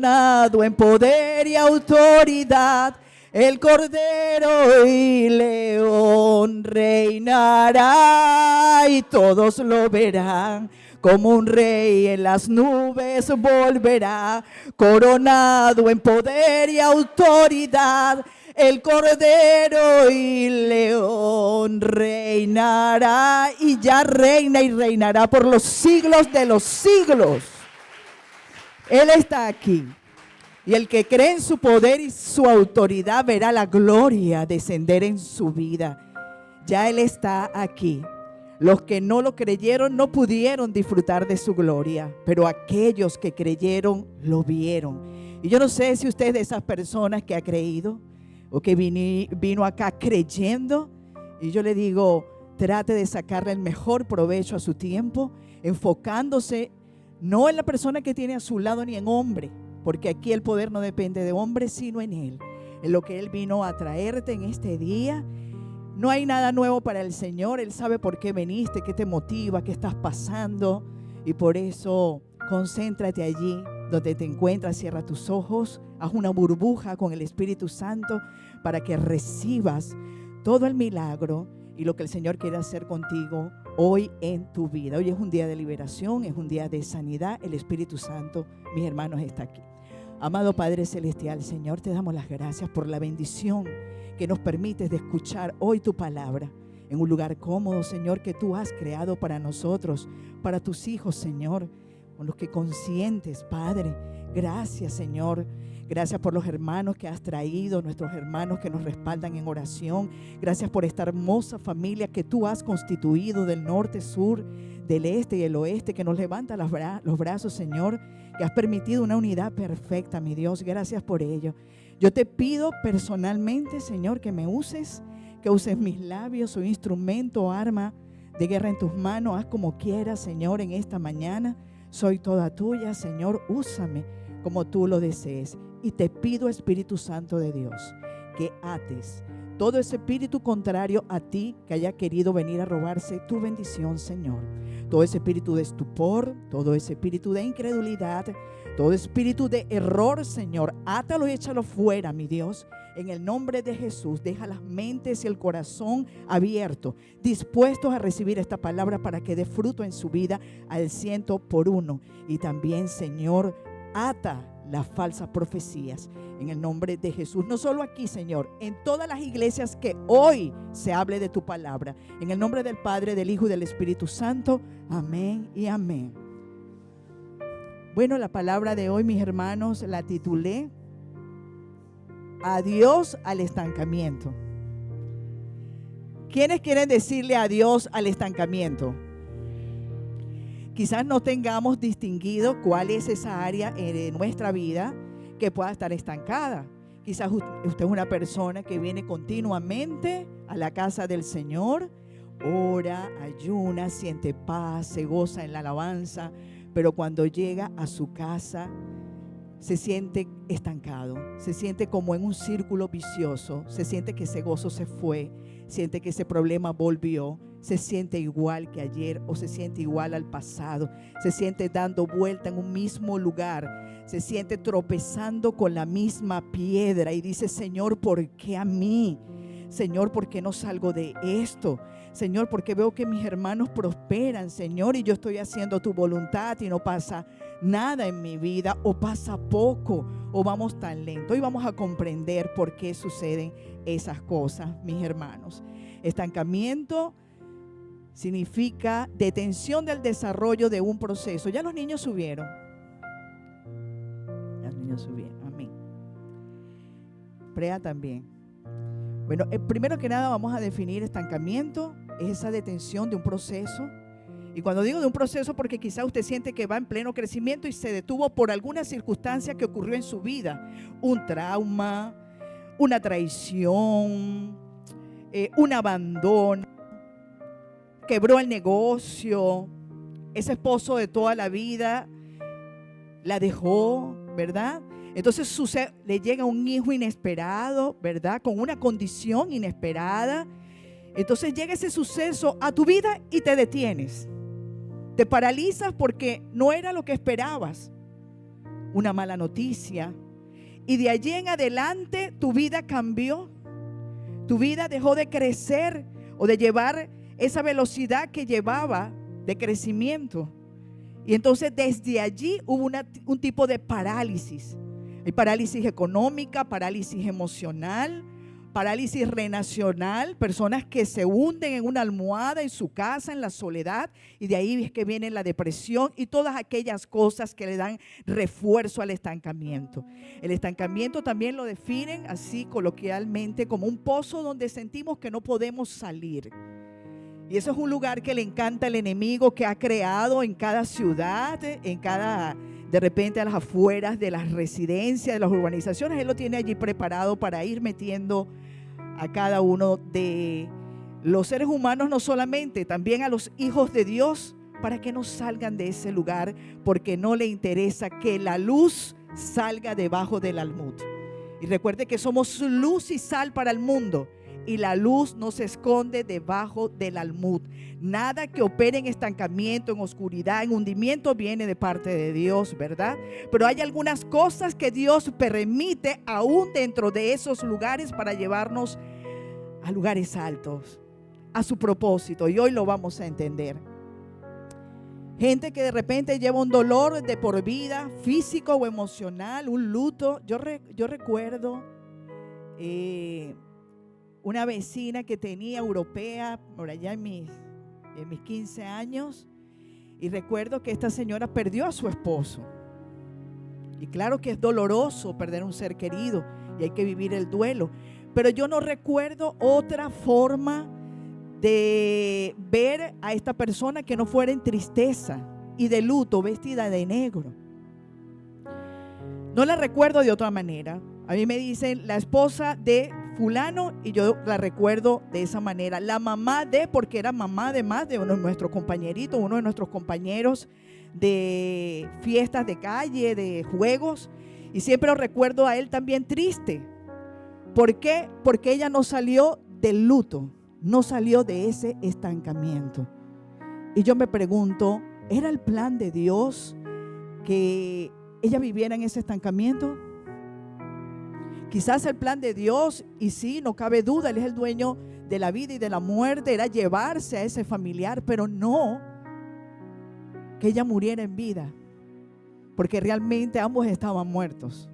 coronado en poder y autoridad. El Cordero y León reinará y todos lo verán. Como un rey en las nubes volverá, coronado en poder y autoridad. El Cordero y León reinará y ya reina y reinará por los siglos de los siglos. Él está aquí. Y el que cree en su poder y su autoridad verá la gloria descender en su vida. Ya Él está aquí. Los que no lo creyeron no pudieron disfrutar de su gloria, pero aquellos que creyeron lo vieron. Y yo no sé si usted es de esas personas que ha creído o que vino acá creyendo. Y yo le digo, trate de sacarle el mejor provecho a su tiempo, enfocándose no en la persona que tiene a su lado ni en hombre, porque aquí el poder no depende de hombre, sino en Él, en lo que Él vino a traerte en este día. No hay nada nuevo para el Señor. Él sabe por qué viniste, qué te motiva, qué estás pasando. Y por eso concéntrate allí donde te encuentras, cierra tus ojos, haz una burbuja con el Espíritu Santo para que recibas todo el milagro y lo que el Señor quiere hacer contigo hoy en tu vida. Hoy es un día de liberación, es un día de sanidad. El Espíritu Santo, mis hermanos, está aquí. Amado Padre Celestial, Señor, te damos las gracias por la bendición que nos permites de escuchar hoy tu palabra en un lugar cómodo, Señor, que tú has creado para nosotros, para tus hijos, Señor, con los que conscientes, Padre. Gracias, Señor. Gracias por los hermanos que has traído, nuestros hermanos que nos respaldan en oración. Gracias por esta hermosa familia que tú has constituido del norte, sur, del este y el oeste, que nos levanta los brazos, Señor, que has permitido una unidad perfecta, mi Dios. Gracias por ello. Yo te pido personalmente, Señor, que me uses, que uses mis labios, soy instrumento, arma de guerra en tus manos. Haz como quieras, Señor, en esta mañana. Soy toda tuya, Señor, úsame como tú lo desees. Y te pido, Espíritu Santo de Dios, que ates todo ese espíritu contrario a ti que haya querido venir a robarse tu bendición, Señor. Todo ese espíritu de estupor, todo ese espíritu de incredulidad, todo espíritu de error, Señor, átalo y échalo fuera, mi Dios. En el nombre de Jesús, deja las mentes y el corazón abiertos, dispuestos a recibir esta palabra para que dé fruto en su vida al 100%. Y también, Señor, ata las falsas profecías en el nombre de Jesús. No solo aquí, Señor, en todas las iglesias que hoy se hable de tu palabra. En el nombre del Padre, del Hijo y del Espíritu Santo. Amén y amén. Bueno, la palabra de hoy, mis hermanos, la titulé Adiós al estancamiento. ¿Quiénes quieren decirle adiós al estancamiento? Quizás no tengamos distinguido cuál es esa área de nuestra vida que pueda estar estancada. Quizás usted es una persona que viene continuamente a la casa del Señor, ora, ayuna, siente paz, se goza en la alabanza, pero cuando llega a su casa se siente estancado, se siente como en un círculo vicioso, se siente que ese gozo se fue, siente que ese problema volvió, se siente igual que ayer o se siente igual al pasado, se siente dando vuelta en un mismo lugar, se siente tropezando con la misma piedra y dice: Señor, ¿por qué a mí? Señor, ¿por qué no salgo de esto? Señor, porque veo que mis hermanos prosperan, Señor, y yo estoy haciendo tu voluntad y no pasa nada en mi vida, o pasa poco, o vamos tan lento. Hoy vamos a comprender por qué suceden esas cosas, mis hermanos. Estancamiento significa detención del desarrollo de un proceso. Ya los niños subieron. Ya los niños subieron. Amén. Prea también. Bueno, primero que nada vamos a definir estancamiento. Es esa detención de un proceso. Y cuando digo de un proceso, porque quizá usted siente que va en pleno crecimiento y se detuvo por alguna circunstancia que ocurrió en su vida. Un trauma, una traición, un abandono, quebró el negocio, ese esposo de toda la vida la dejó, ¿verdad? Entonces le llega un hijo inesperado, ¿verdad? Con una condición inesperada. Entonces llega ese suceso a tu vida y te detienes. Te paralizas porque no era lo que esperabas. una mala noticia, y de allí en adelante tu vida cambió. Tu vida dejó de crecer o de llevar esa velocidad que llevaba de crecimiento. Y entonces desde allí hubo un tipo de parálisis. Hay parálisis económica, parálisis emocional, parálisis relacional, personas que se hunden en una almohada en su casa, en la soledad, y de ahí es que viene la depresión y todas aquellas cosas que le dan refuerzo al estancamiento. El estancamiento también lo definen así coloquialmente como un pozo donde sentimos que no podemos salir. Y eso es un lugar que le encanta al enemigo, que ha creado en cada ciudad, de repente a las afueras de las residencias, de las urbanizaciones. Él lo tiene allí preparado para ir metiendo a cada uno de los seres humanos, no solamente, también a los hijos de Dios, para que no salgan de ese lugar, porque no le interesa que la luz salga debajo del almud. Y recuerde que somos luz y sal para el mundo. Y la luz no se esconde debajo del almud. Nada que opere en estancamiento, en oscuridad, en hundimiento viene de parte de Dios, ¿verdad? Pero hay algunas cosas que Dios permite aún dentro de esos lugares para llevarnos a lugares altos, a su propósito. Y hoy lo vamos a entender. Gente que de repente lleva un dolor de por vida, físico o emocional, un luto. Yo recuerdo una vecina que tenía europea por allá en mis 15 años, y recuerdo que esta señora perdió a su esposo. Y claro que es doloroso perder un ser querido y hay que vivir el duelo, pero yo no recuerdo otra forma de ver a esta persona que no fuera en tristeza y de luto, vestida de negro. No la recuerdo de otra manera. A mí me dicen la esposa de fulano y yo la recuerdo de esa manera. La mamá de, porque era mamá además de uno de nuestros compañeritos, uno de nuestros compañeros de fiestas de calle, de juegos, y siempre lo recuerdo a él también triste. ¿Por qué? Porque ella no salió del luto, no salió de ese estancamiento. Y yo me pregunto, ¿era el plan de Dios que ella viviera en ese estancamiento? Quizás el plan de Dios, y sí, no cabe duda, Él es el dueño de la vida y de la muerte, era llevarse a ese familiar, pero no que ella muriera en vida, porque realmente ambos estaban muertos.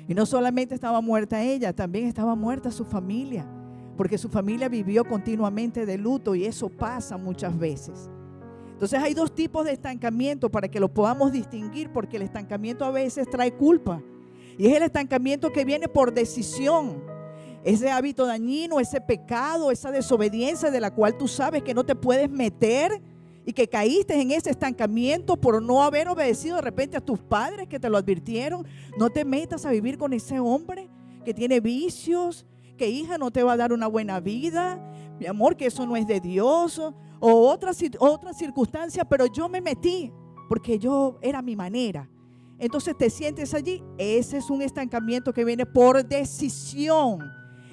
Y no solamente estaba muerta ella, también estaba muerta su familia, porque su familia vivió continuamente de luto, y eso pasa muchas veces. Entonces hay dos tipos de estancamiento para que lo podamos distinguir, porque el estancamiento a veces trae culpa. Y es el estancamiento que viene por decisión. Ese hábito dañino, ese pecado, esa desobediencia de la cual tú sabes que no te puedes meter y que caíste en ese estancamiento por no haber obedecido de repente a tus padres que te lo advirtieron. No te metas a vivir con ese hombre que tiene vicios, que hija no te va a dar una buena vida, mi amor, que eso no es de Dios, o otra circunstancia, pero yo me metí porque yo era mi manera. Entonces te sientes allí. Ese es un estancamiento que viene por decisión.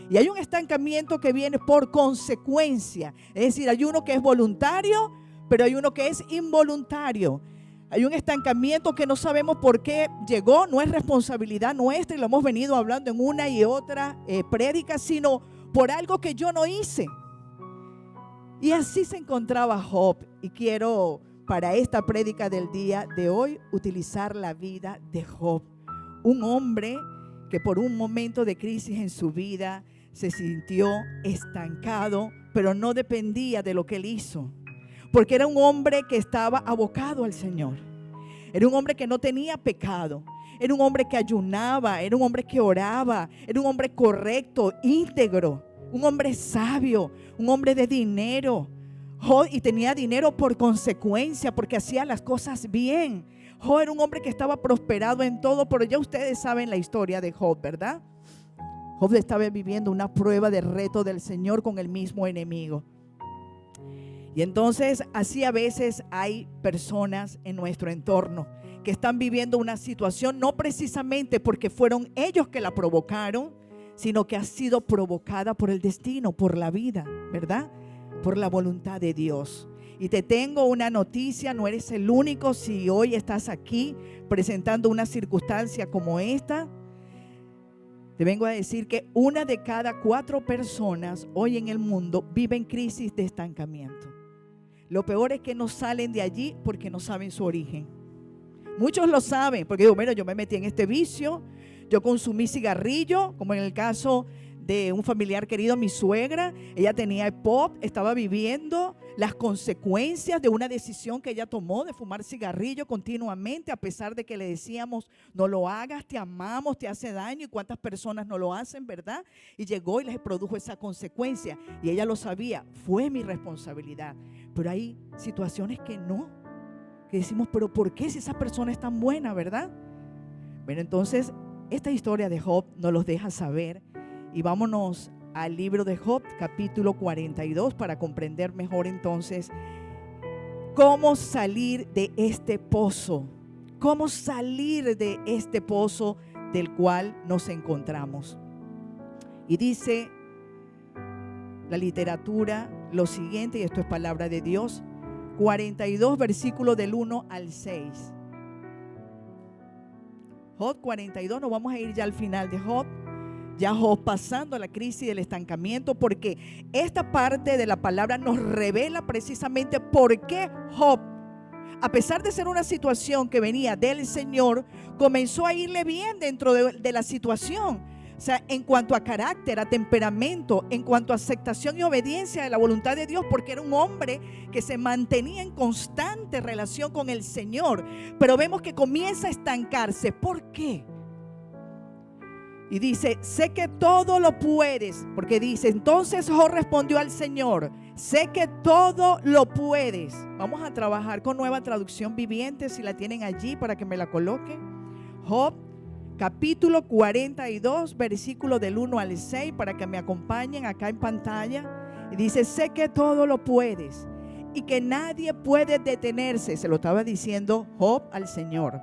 Y hay un estancamiento que viene por consecuencia. Es decir, hay uno que es voluntario, pero hay uno que es involuntario. Hay un estancamiento que no sabemos por qué llegó. No es responsabilidad nuestra, y lo hemos venido hablando en una y otra prédica, sino por algo que yo no hice. Y así se encontraba Job. Y quiero, para esta prédica del día de hoy, utilizar la vida de Job, un hombre que por un momento de crisis en su vida se sintió estancado, pero no dependía de lo que él hizo, porque era un hombre que estaba abocado al Señor. Era un hombre que no tenía pecado, era un hombre que ayunaba, era un hombre que oraba, era un hombre correcto, íntegro, un hombre sabio, un hombre de dinero. Y tenía dinero por consecuencia, porque hacía las cosas bien. Job era un hombre que estaba prosperado en todo, pero ya ustedes saben la historia de Job, ¿verdad? Job estaba viviendo una prueba de reto del Señor con el mismo enemigo. Y entonces así a veces hay personas en nuestro entorno que están viviendo una situación no precisamente porque fueron ellos que la provocaron, sino que ha sido provocada por el destino, por la vida, ¿verdad? Por la voluntad de Dios. Y te tengo una noticia, no eres el único si hoy estás aquí presentando una circunstancia como esta, te vengo a decir que 1 de cada 4 personas hoy en el mundo vive en crisis de estancamiento. Lo peor es que no salen de allí porque no saben su origen. Muchos lo saben, porque digo, bueno, yo me metí en este vicio, yo consumí cigarrillo, como en el caso de un familiar querido, mi suegra. Ella tenía EPOC, estaba viviendo las consecuencias de una decisión que ella tomó de fumar cigarrillo continuamente, a pesar de que le decíamos, no lo hagas, te amamos, te hace daño, y cuántas personas no lo hacen, ¿verdad? Y llegó y les produjo esa consecuencia, y ella lo sabía, fue mi responsabilidad. Pero hay situaciones que no, que decimos, pero ¿por qué si esa persona es tan buena, verdad? Bueno, entonces esta historia de Job nos los deja saber, y vámonos al libro de Job, capítulo 42, para comprender mejor entonces cómo salir de este pozo, cómo salir de este pozo del cual nos encontramos. Y dice la literatura lo siguiente, y esto es palabra de Dios, 42, versículos del 1 al 6. Job 42, nos vamos a ir ya al final de Job. Ya Job pasando a la crisis del estancamiento, porque esta parte de la palabra nos revela precisamente por qué Job, a pesar de ser una situación que venía del Señor, comenzó a irle bien dentro de la situación. O sea, en cuanto a carácter, a temperamento, en cuanto a aceptación y obediencia de la voluntad de Dios, porque era un hombre que se mantenía en constante relación con el Señor. Pero vemos que comienza a estancarse. ¿Por qué? Y dice, sé que todo lo puedes, porque dice, entonces Job respondió al Señor, sé que todo lo puedes. Vamos a trabajar con Nueva Traducción Viviente, si la tienen allí para que me la coloquen. Job, capítulo 42, versículo del 1 al 6, para que me acompañen acá en pantalla. Y dice, sé que todo lo puedes y que nadie puede detenerse. Se lo estaba diciendo Job al Señor.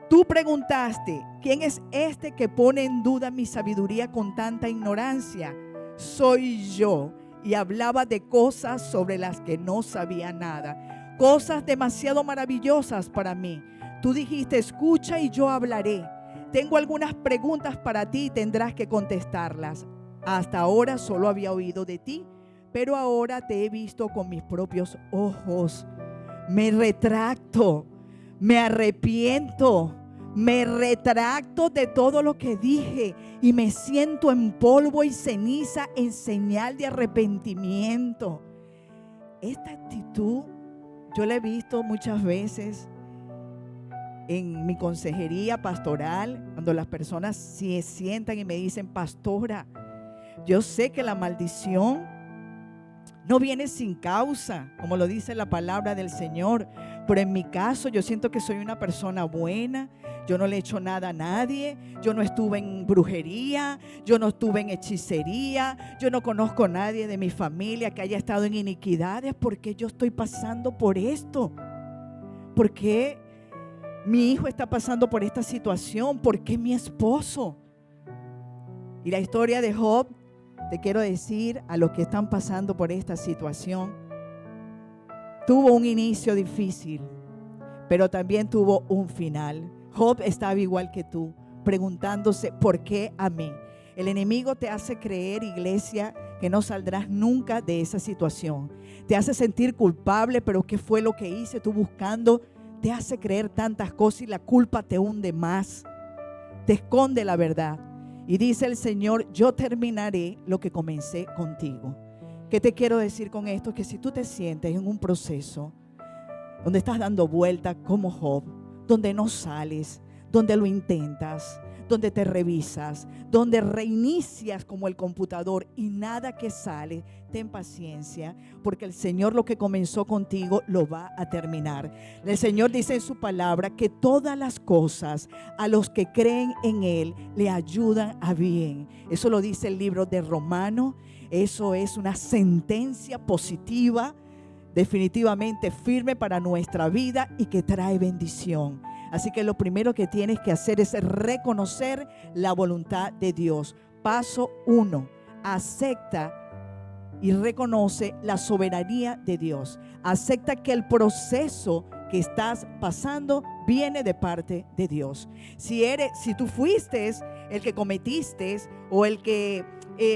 Tú preguntaste, ¿quién es este que pone en duda mi sabiduría con tanta ignorancia? Soy yo. Y hablaba de cosas sobre las que no sabía nada, cosas demasiado maravillosas para mí. Tú dijiste, escucha y yo hablaré. Tengo algunas preguntas para ti y tendrás que contestarlas. Hasta ahora solo había oído de ti, pero ahora te he visto con mis propios ojos. Me retracto, me arrepiento. Me retracto de todo lo que dije y me siento en polvo y ceniza en señal de arrepentimiento. Esta actitud yo la he visto muchas veces en mi consejería pastoral, cuando las personas se sientan y me dicen, pastora, yo sé que la maldición no viene sin causa, como lo dice la palabra del Señor, pero en mi caso yo siento que soy una persona buena. Yo no le he hecho nada a nadie, yo no estuve en brujería, yo no estuve en hechicería, yo no conozco a nadie de mi familia que haya estado en iniquidades. ¿Por qué yo estoy pasando por esto? ¿Por qué mi hijo está pasando por esta situación? ¿Por qué mi esposo? Y la historia de Job, te quiero decir a los que están pasando por esta situación, tuvo un inicio difícil, pero también tuvo un final. Job estaba igual que tú, preguntándose, ¿por qué a mí? El enemigo te hace creer, iglesia, que no saldrás nunca de esa situación. Te hace sentir culpable, pero ¿qué fue lo que hice? Tú buscando, te hace creer tantas cosas y la culpa te hunde más. Te esconde la verdad. Y dice el Señor, yo terminaré lo que comencé contigo. ¿Qué te quiero decir con esto? Que si tú te sientes en un proceso donde estás dando vueltas como Job, donde no sales, donde lo intentas, donde te revisas, donde reinicias como el computador y nada que sale, ten paciencia, porque el Señor lo que comenzó contigo lo va a terminar. El Señor dice en su palabra que todas las cosas a los que creen en Él le ayudan a bien. Eso lo dice el libro de Romanos. Eso es una sentencia positiva, definitivamente firme para nuestra vida y que trae bendición. Así que lo primero que tienes que hacer es reconocer la voluntad de Dios. Paso 1, acepta y reconoce la soberanía de Dios. Acepta que el proceso que estás pasando viene de parte de Dios. Si tú fuiste el que cometiste o el que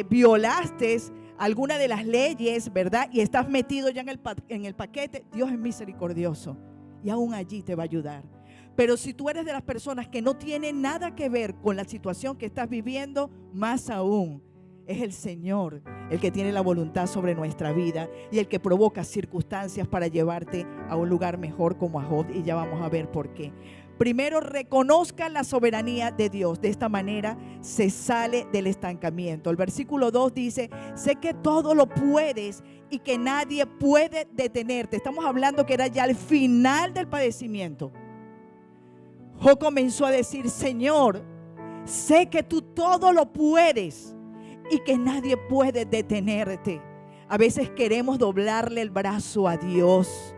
violaste alguna de las leyes, ¿verdad? Y estás metido ya en el paquete, Dios es misericordioso y aún allí te va a ayudar. Pero si tú eres de las personas que no tienen nada que ver con la situación que estás viviendo, más aún, es el Señor el que tiene la voluntad sobre nuestra vida y el que provoca circunstancias para llevarte a un lugar mejor, como a Job, y ya vamos a ver por qué. Primero, reconozca la soberanía de Dios. De esta manera se sale del estancamiento. El versículo 2 dice: sé que todo lo puedes y que nadie puede detenerte. Estamos hablando que era ya el final del padecimiento. Job comenzó a decir: Señor, sé que tú todo lo puedes y que nadie puede detenerte. A veces queremos doblarle el brazo a Dios,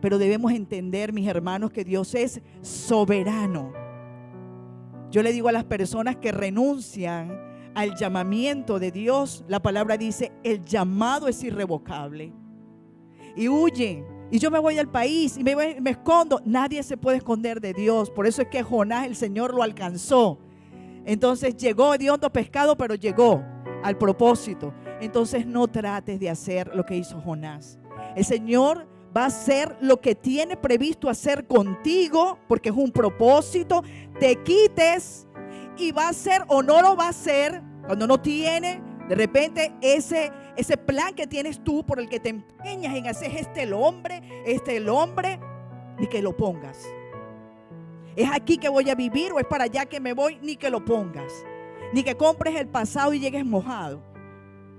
pero debemos entender, mis hermanos, que Dios es soberano. Yo le digo a las personas que renuncian al llamamiento de Dios, la palabra dice: el llamado es irrevocable. Y huyen. Y yo me voy del país y me escondo. Nadie se puede esconder de Dios. Por eso es que Jonás, el Señor lo alcanzó. Entonces llegó hediondo pescado, pero llegó al propósito. Entonces no trates de hacer lo que hizo Jonás. El Señor va a hacer lo que tiene previsto hacer contigo, porque es un propósito. Te quites y va a hacer o no lo va a hacer cuando no tiene. De repente ese plan que tienes tú, por el que te empeñas en hacer, el hombre, ni que lo pongas. ¿Es aquí que voy a vivir o es para allá que me voy? Ni que lo pongas. Ni que compres el pasado y llegues mojado.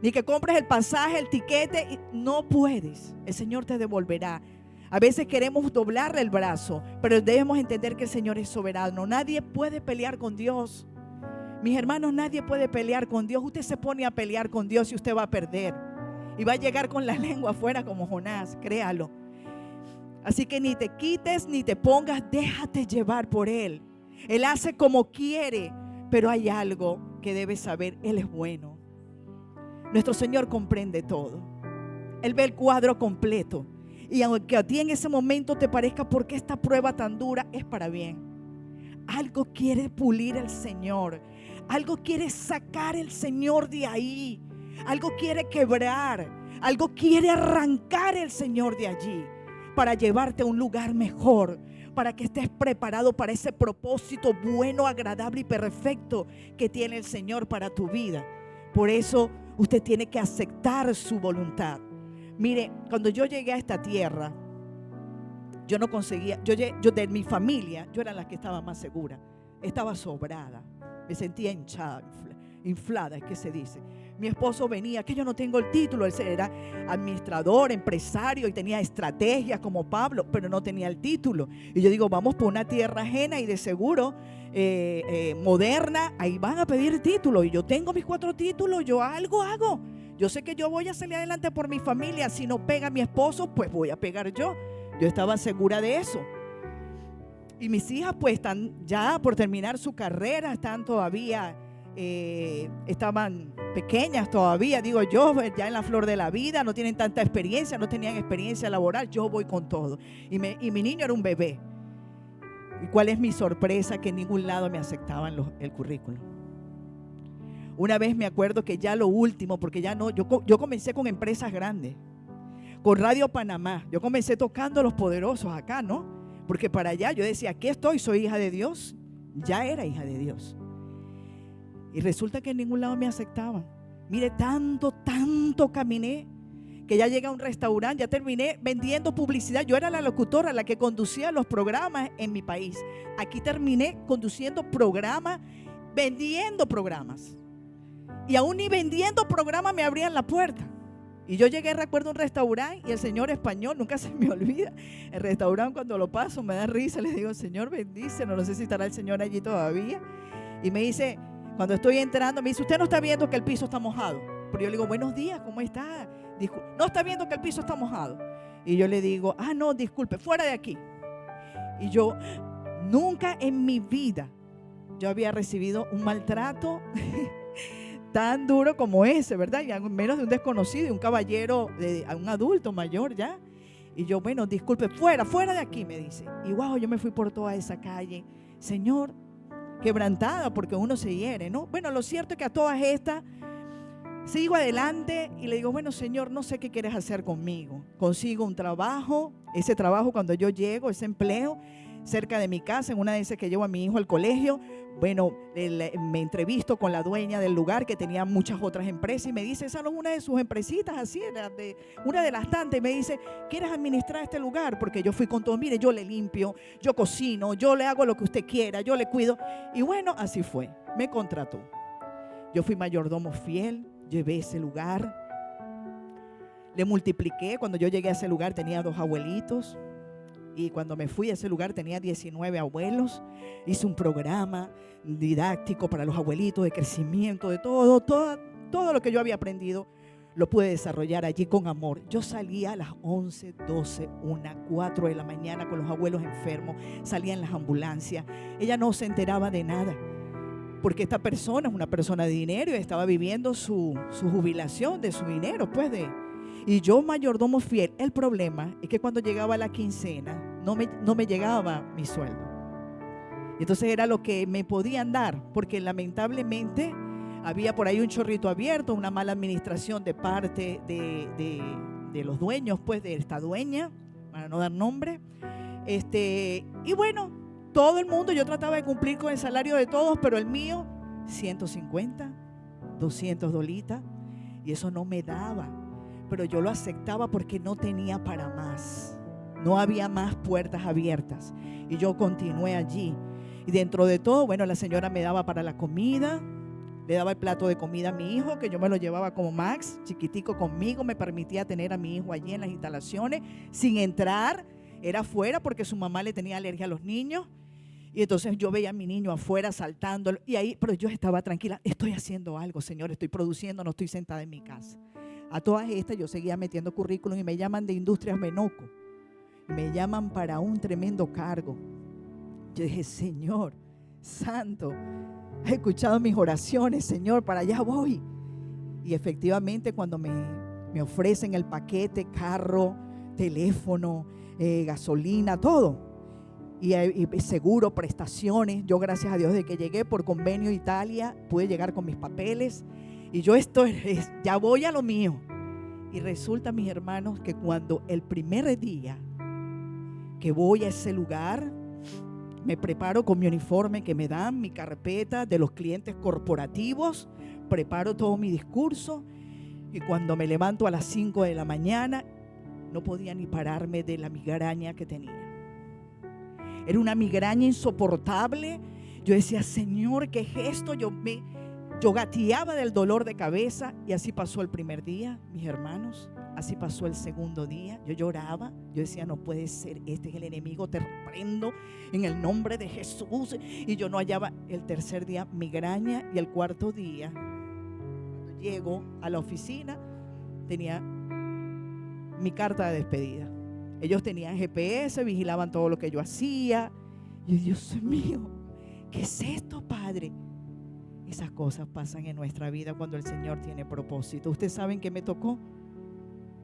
Ni que compres el pasaje, el tiquete. No puedes. El Señor te devolverá. A veces queremos doblarle el brazo, pero debemos entender que el Señor es soberano. Nadie puede pelear con Dios. Mis hermanos, nadie puede pelear con Dios. Usted se pone a pelear con Dios y usted va a perder. Y va a llegar con la lengua afuera como Jonás, créalo. Así que ni te quites ni te pongas, déjate llevar por Él. Él hace como quiere, pero hay algo que debes saber: Él es bueno. Nuestro Señor comprende todo. Él ve el cuadro completo. Y aunque a ti en ese momento te parezca, ¿por qué esta prueba tan dura? Es para bien. Algo quiere pulir el Señor. Algo quiere sacar el Señor de ahí. Algo quiere quebrar. Algo quiere arrancar el Señor de allí, para llevarte a un lugar mejor, para que estés preparado para ese propósito bueno, agradable y perfecto que tiene el Señor para tu vida. Por eso usted tiene que aceptar su voluntad. Mire, cuando yo llegué a esta tierra, yo no conseguía, yo de mi familia, yo era la que estaba más segura. Estaba sobrada, me sentía hinchada, inflada, es que se dice. Mi esposo venía, que yo no tengo el título, él era administrador, empresario y tenía estrategias como Pablo, pero no tenía el título. Y yo digo, vamos por una tierra ajena y de seguro moderna, ahí van a pedir título. Y yo tengo mis 4 títulos, yo algo hago. Yo sé que yo voy a salir adelante por mi familia. Si no pega mi esposo, pues voy a pegar yo. Yo estaba segura de eso. Y mis hijas pues están ya por terminar su carrera, están todavía... estaban pequeñas todavía, digo yo, ya en la flor de la vida, no tienen tanta experiencia, no tenían experiencia laboral. Yo voy con todo. Y mi niño era un bebé. ¿Y cuál es mi sorpresa? Que en ningún lado me aceptaban el currículum. Una vez me acuerdo que ya lo último, porque ya no, yo comencé con empresas grandes, con Radio Panamá. Yo comencé tocando a los poderosos acá, ¿no? Porque para allá yo decía, aquí estoy, soy hija de Dios. Ya era hija de Dios. Y resulta que en ningún lado me aceptaban. Mire, tanto caminé, que ya llegué a un restaurante, ya terminé vendiendo publicidad. Yo era la locutora, la que conducía los programas en mi país. Aquí terminé conduciendo programas, vendiendo programas. Y aún ni vendiendo programas me abrían la puerta. Y yo llegué, recuerdo, a un restaurante y el señor español, nunca se me olvida, el restaurante cuando lo paso me da risa, le digo, Señor, bendícenos, no sé si estará el Señor allí todavía. Y me dice, cuando estoy entrando, me dice, usted no está viendo que el piso está mojado. Pero yo le digo, buenos días, ¿cómo está? No está viendo que el piso está mojado. Y yo le digo, no, disculpe, fuera de aquí. Y yo, nunca en mi vida yo había recibido un maltrato tan duro como ese, ¿verdad? Y menos de un desconocido, un caballero, un adulto mayor ya. Y yo, bueno, disculpe, fuera de aquí, me dice. Y wow, yo me fui por toda esa calle, Señor, quebrantada, porque uno se hiere, ¿no? Bueno, lo cierto es que a todas estas sigo adelante y le digo, bueno, Señor, no sé qué quieres hacer conmigo. Consigo un trabajo, ese trabajo cuando yo llego, ese empleo, cerca de mi casa, en una de esas que llevo a mi hijo al colegio. Bueno, me entrevisto con la dueña del lugar, que tenía muchas otras empresas, y me dice, esa no es una de sus empresitas, así, una de las tantas, y me dice, ¿quieres administrar este lugar? Porque yo fui con todo, mire, yo le limpio, yo cocino, yo le hago lo que usted quiera, yo le cuido. Y bueno, así fue, me contrató. Yo fui mayordomo fiel, llevé ese lugar, le multipliqué. Cuando yo llegué a ese lugar tenía 2 abuelitos, y cuando me fui a ese lugar tenía 19 abuelos. Hice un programa didáctico para los abuelitos, de crecimiento, de todo lo que yo había aprendido lo pude desarrollar allí con amor. Yo salía a las 11, 12, 1, 4 de la mañana con los abuelos enfermos, salía en las ambulancias. Ella no se enteraba de nada, porque esta persona es una persona de dinero y estaba viviendo su jubilación de su dinero, pues y yo, mayordomo fiel. El problema es que cuando llegaba la quincena no me llegaba mi sueldo. Y entonces era lo que me podían dar, porque lamentablemente había por ahí un chorrito abierto, una mala administración de parte de los dueños, pues de esta dueña, para no dar nombre. Y bueno, todo el mundo, yo trataba de cumplir con el salario de todos, pero el mío, 150, 200 dolitas, y eso no me daba. Pero yo lo aceptaba porque no tenía para más. No había más puertas abiertas. Y yo continué allí. Y dentro de todo, bueno, la señora me daba para la comida, le daba el plato de comida a mi hijo, que yo me lo llevaba como Max, chiquitico conmigo, me permitía tener a mi hijo allí en las instalaciones, sin entrar, era afuera porque su mamá le tenía alergia a los niños. Y entonces yo veía a mi niño afuera saltando, y ahí, pero yo estaba tranquila, estoy haciendo algo, Señor, estoy produciendo, no estoy sentada en mi casa. A todas estas yo seguía metiendo currículum y me llaman de Industrias Menoco. Me llaman para un tremendo cargo. Yo dije, Señor Santo, has escuchado mis oraciones, Señor, para allá voy. Y efectivamente cuando me ofrecen el paquete, carro, teléfono, gasolina, todo, y seguro, prestaciones, yo gracias a Dios de que llegué por convenio Italia, pude llegar con mis papeles. Y yo ya voy a lo mío. Y resulta, mis hermanos, que cuando el primer día que voy a ese lugar, me preparo con mi uniforme que me dan, mi carpeta de los clientes corporativos, preparo todo mi discurso, y cuando me levanto a las 5 de la mañana, no podía ni pararme de la migraña que tenía. Era una migraña insoportable. Yo decía, Señor, ¿qué es esto? Yo gateaba del dolor de cabeza, y así pasó el primer día, mis hermanos. Así pasó el segundo día. Yo lloraba. Yo decía, no puede ser, este es el enemigo, te reprendo en el nombre de Jesús. Y yo no hallaba. El tercer día, migraña. Y el cuarto día, cuando llego a la oficina, tenía mi carta de despedida. Ellos tenían GPS, vigilaban todo lo que yo hacía. Y Dios mío, ¿qué es esto, Padre? Esas cosas pasan en nuestra vida cuando el Señor tiene propósito. ¿Ustedes saben qué me tocó?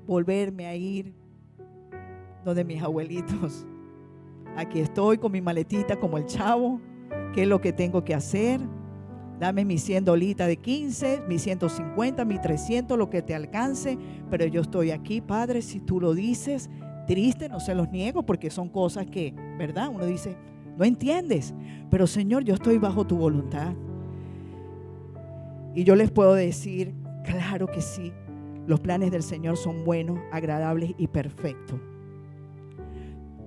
Volverme a ir donde mis abuelitos. Aquí estoy con mi maletita como el chavo. ¿Qué es lo que tengo que hacer? Dame mis 100 dolitas de 15, mis 150, mis 300, lo que te alcance. Pero yo estoy aquí, Padre, si tú lo dices. Triste, no se los niego, porque son cosas que, ¿verdad? Uno dice, no entiendes. Pero Señor, yo estoy bajo tu voluntad. Y yo les puedo decir, claro que sí, los planes del Señor son buenos, agradables y perfectos.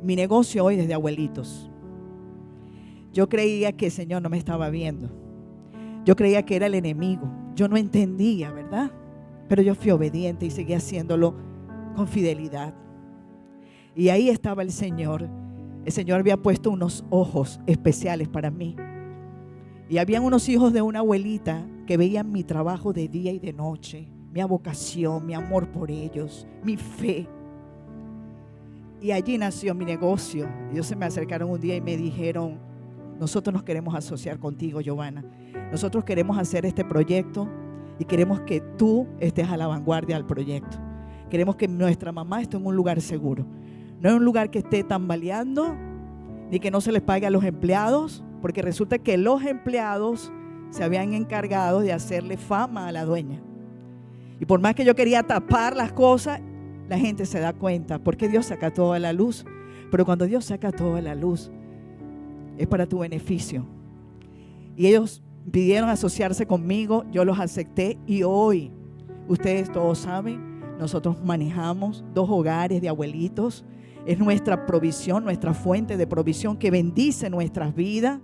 Mi negocio hoy desde abuelitos. Yo creía que el Señor no me estaba viendo. Yo creía que era el enemigo. Yo no entendía, ¿verdad? Pero yo fui obediente y seguí haciéndolo con fidelidad. Y ahí estaba el Señor. El Señor había puesto unos ojos especiales para mí. Y habían unos hijos de una abuelita que veían mi trabajo de día y de noche, mi vocación, mi amor por ellos, mi fe. Y allí nació mi negocio. Ellos se me acercaron un día y me dijeron, nosotros nos queremos asociar contigo, Giovanna. Nosotros queremos hacer este proyecto y queremos que tú estés a la vanguardia del proyecto. Queremos que nuestra mamá esté en un lugar seguro. no es un lugar que esté tambaleando, ni que no se les pague a los empleados, porque resulta que los empleados se habían encargado de hacerle fama a la dueña. Y por más que yo quería tapar las cosas, la gente se da cuenta, porque Dios saca todo a la luz. Pero cuando Dios saca todo a la luz, es para tu beneficio. Y ellos pidieron asociarse conmigo, yo los acepté, y hoy, ustedes todos saben, nosotros manejamos 2 hogares de abuelitos. Es nuestra provisión, nuestra fuente de provisión que bendice nuestras vidas,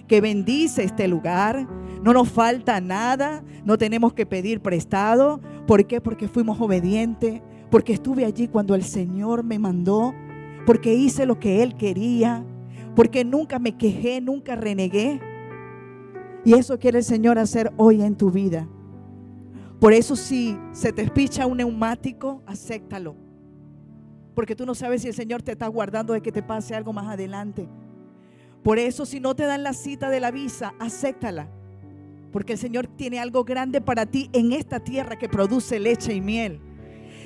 que bendice este lugar. No nos falta nada, no tenemos que pedir prestado. ¿Por qué? Porque fuimos obedientes, porque estuve allí cuando el Señor me mandó, porque hice lo que Él quería, porque nunca me quejé, nunca renegué. Y eso quiere el Señor hacer hoy en tu vida. Por eso, si se te espicha un neumático, acéptalo, porque tú no sabes si el Señor te está guardando de que te pase algo más adelante. Por eso, si no te dan la cita de la visa, acéptala, porque el Señor tiene algo grande para ti en esta tierra que produce leche y miel.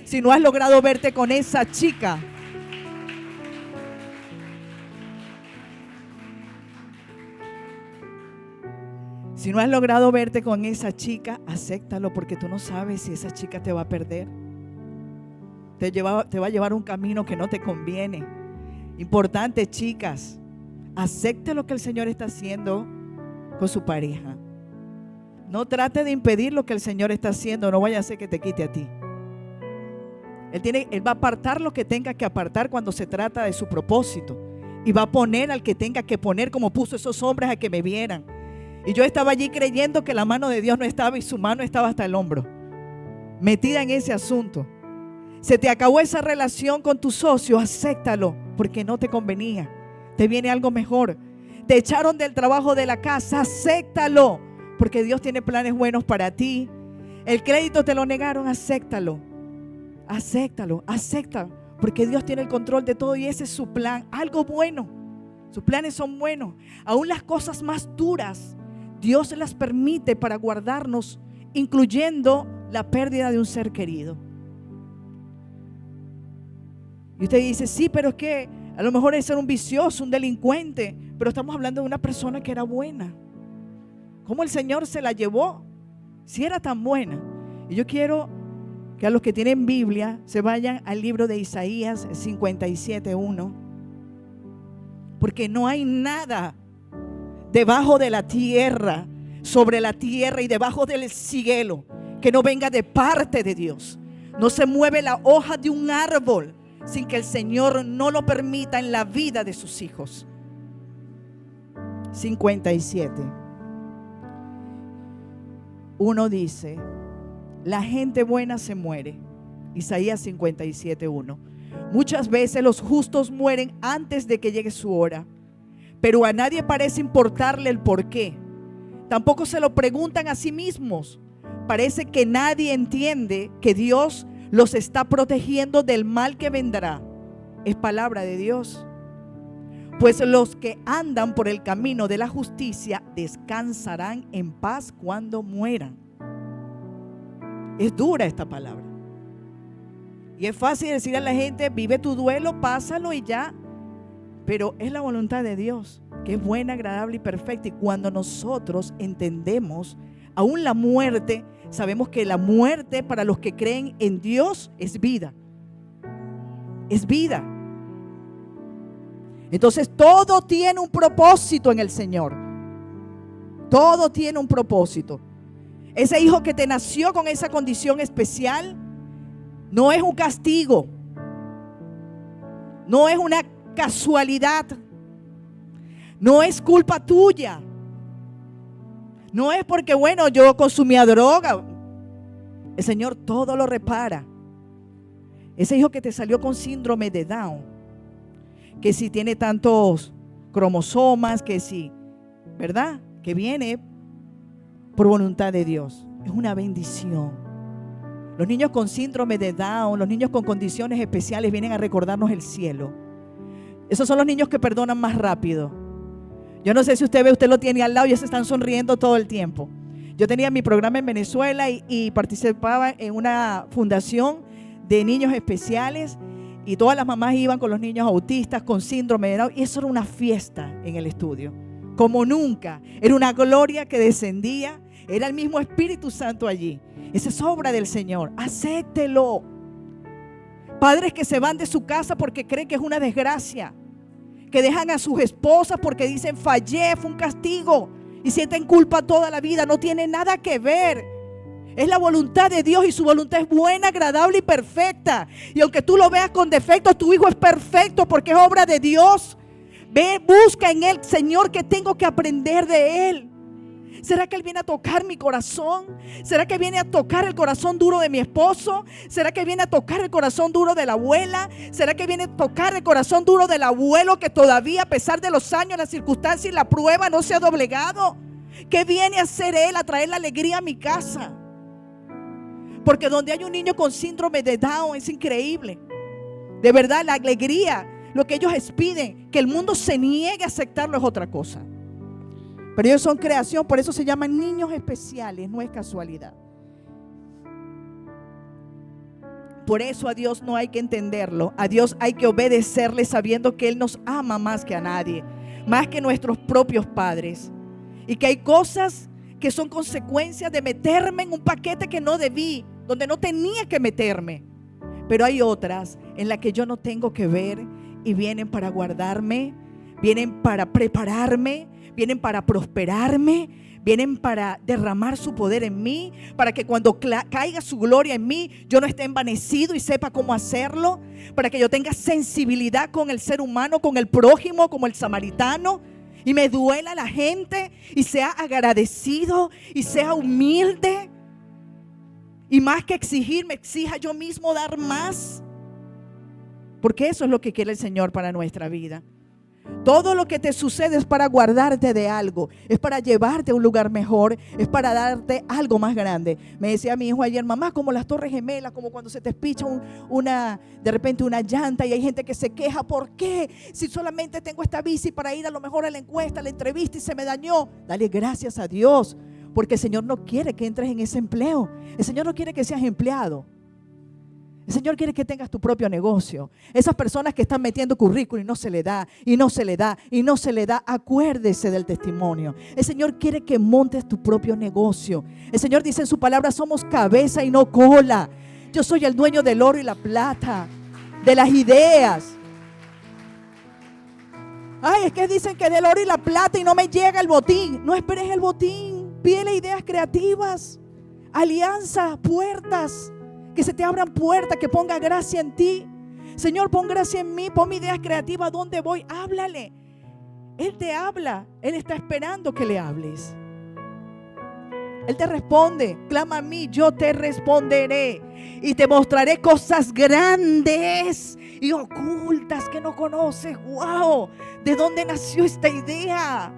Si no has logrado verte con esa chica, si no has logrado verte con esa chica, acéptalo, porque tú no sabes si esa chica te va a perder. Te va a llevar un camino que no te conviene. Importante, chicas, acepte lo que el Señor está haciendo con su pareja. No trate de impedir lo que el Señor está haciendo, no vaya a ser que te quite a ti. Él va a apartar lo que tenga que apartar cuando se trata de su propósito, y va a poner al que tenga que poner, como puso esos hombres a que me vieran. Y yo estaba allí creyendo que la mano de Dios no estaba, y su mano estaba hasta el hombro, metida en ese asunto. Se te acabó esa relación con tu socio, acéptalo, porque no te convenía. Te viene algo mejor. Te echaron del trabajo de la casa, acéptalo, porque Dios tiene planes buenos para ti. El crédito te lo negaron, acéptalo. Acéptalo, acepta, porque Dios tiene el control de todo y ese es su plan, algo bueno. Sus planes son buenos. Aún las cosas más duras, Dios las permite para guardarnos, incluyendo la pérdida de un ser querido. Y usted dice, sí, pero es que a lo mejor es ser un vicioso, un delincuente, pero estamos hablando de una persona que era buena. ¿Cómo el Señor se la llevó? Si era tan buena. Y yo quiero que a los que tienen Biblia se vayan al libro de Isaías 57:1, porque no hay nada debajo de la tierra, sobre la tierra y debajo del cielo que no venga de parte de Dios. No se mueve la hoja de un árbol sin que el Señor no lo permita en la vida de sus hijos. 57:1 dice: la gente buena se muere. Isaías 57:1. Muchas veces los justos mueren antes de que llegue su hora, pero a nadie parece importarle el por qué. Tampoco se lo preguntan a sí mismos. Parece que nadie entiende que Dios los está protegiendo del mal que vendrá. Es palabra de Dios. Pues los que andan por el camino de la justicia descansarán en paz cuando mueran. Es dura esta palabra. Y es fácil decir a la gente, vive tu duelo, pásalo y ya. Pero es la voluntad de Dios, que es buena, agradable y perfecta. Y cuando nosotros entendemos aún la muerte, sabemos que la muerte para los que creen en Dios es vida. Es vida. Entonces todo tiene un propósito en el Señor. Todo tiene un propósito. Ese hijo que te nació con esa condición especial no es un castigo, no es una casualidad, no es culpa tuya, no es porque bueno yo consumía droga. El Señor todo lo repara. Ese hijo que te salió con síndrome de Down, que si tiene tantos cromosomas, que si, ¿verdad? Que viene por voluntad de Dios, es una bendición. Los niños con síndrome de Down, los niños con condiciones especiales vienen a recordarnos el cielo. Esos son los niños que perdonan más rápido. Yo no sé si usted ve, usted lo tiene al lado y ellos están sonriendo todo el tiempo. Yo tenía mi programa en Venezuela y participaba en una fundación de niños especiales, Y todas las mamás iban con los niños autistas, con síndrome de Down. Y eso era una fiesta en el estudio. Como nunca. Era una gloria que descendía. Era el mismo Espíritu Santo allí. Esa es obra del Señor. Acéptelo. Padres que se van de su casa porque creen que es una desgracia. Que dejan a sus esposas porque dicen fallé, fue un castigo. Y sienten culpa toda la vida. No tiene nada que ver. Es la voluntad de Dios y su voluntad es buena, agradable y perfecta. Y aunque tú lo veas con defectos, tu hijo es perfecto porque es obra de Dios. Ve, busca en Él, Señor, que tengo que aprender de Él. ¿Será que Él viene a tocar mi corazón? ¿Será que viene a tocar el corazón duro de mi esposo? ¿Será que viene a tocar el corazón duro de la abuela? ¿Será que viene a tocar el corazón duro del abuelo que todavía, a pesar de los años, las circunstancias y la prueba, no se ha doblegado? ¿Qué viene a hacer Él? A traer la alegría a mi casa. Porque donde hay un niño con síndrome de Down es increíble. De verdad, la alegría, lo que ellos piden, que el mundo se niegue a aceptarlo es otra cosa. Pero ellos son creación, por eso se llaman niños especiales, no es casualidad. Por eso a Dios no hay que entenderlo, a Dios hay que obedecerle sabiendo que Él nos ama más que a nadie, más que nuestros propios padres. Y que hay cosas que son consecuencias de meterme en un paquete que no debí, donde no tenía que meterme. Pero hay otras en las que yo no tengo que ver y vienen para guardarme, vienen para prepararme, vienen para prosperarme, vienen para derramar su poder en mí, para que cuando caiga su gloria en mí, yo no esté envanecido y sepa cómo hacerlo, para que yo tenga sensibilidad con el ser humano, con el prójimo, como el samaritano, y me duela la gente y sea agradecido y sea humilde. Y más que exigir, me exija yo mismo dar más. Porque eso es lo que quiere el Señor para nuestra vida. Todo lo que te sucede es para guardarte de algo, es para llevarte a un lugar mejor, es para darte algo más grande. Me decía mi hijo ayer, mamá, como las Torres Gemelas, como cuando se te espicha de repente una llanta y hay gente que se queja, ¿por qué? Si solamente tengo esta bici para ir a lo mejor a la encuesta, a la entrevista y se me dañó. Dale gracias a Dios, porque el Señor no quiere que entres en ese empleo. El Señor no quiere que seas empleado. El Señor quiere que tengas tu propio negocio. Esas personas que están metiendo currículum y no se le da, y no se le da, y no se le da, acuérdese del testimonio. El Señor quiere que montes tu propio negocio. El Señor dice en su palabra, somos cabeza y no cola. Yo soy el dueño del oro y la plata, de las ideas. Ay, es que dicen que del oro y la plata y no me llega el botín. No esperes el botín. Pídele ideas creativas, alianzas, puertas. Que se te abran puertas, que ponga gracia en ti. Señor, pon gracia en mí, pon mi ideas creativas. ¿A dónde voy? Háblale. Él te habla. Él está esperando que le hables. Él te responde. Clama a mí, yo te responderé. Y te mostraré cosas grandes y ocultas que no conoces. ¡Wow! ¿De dónde nació esta idea?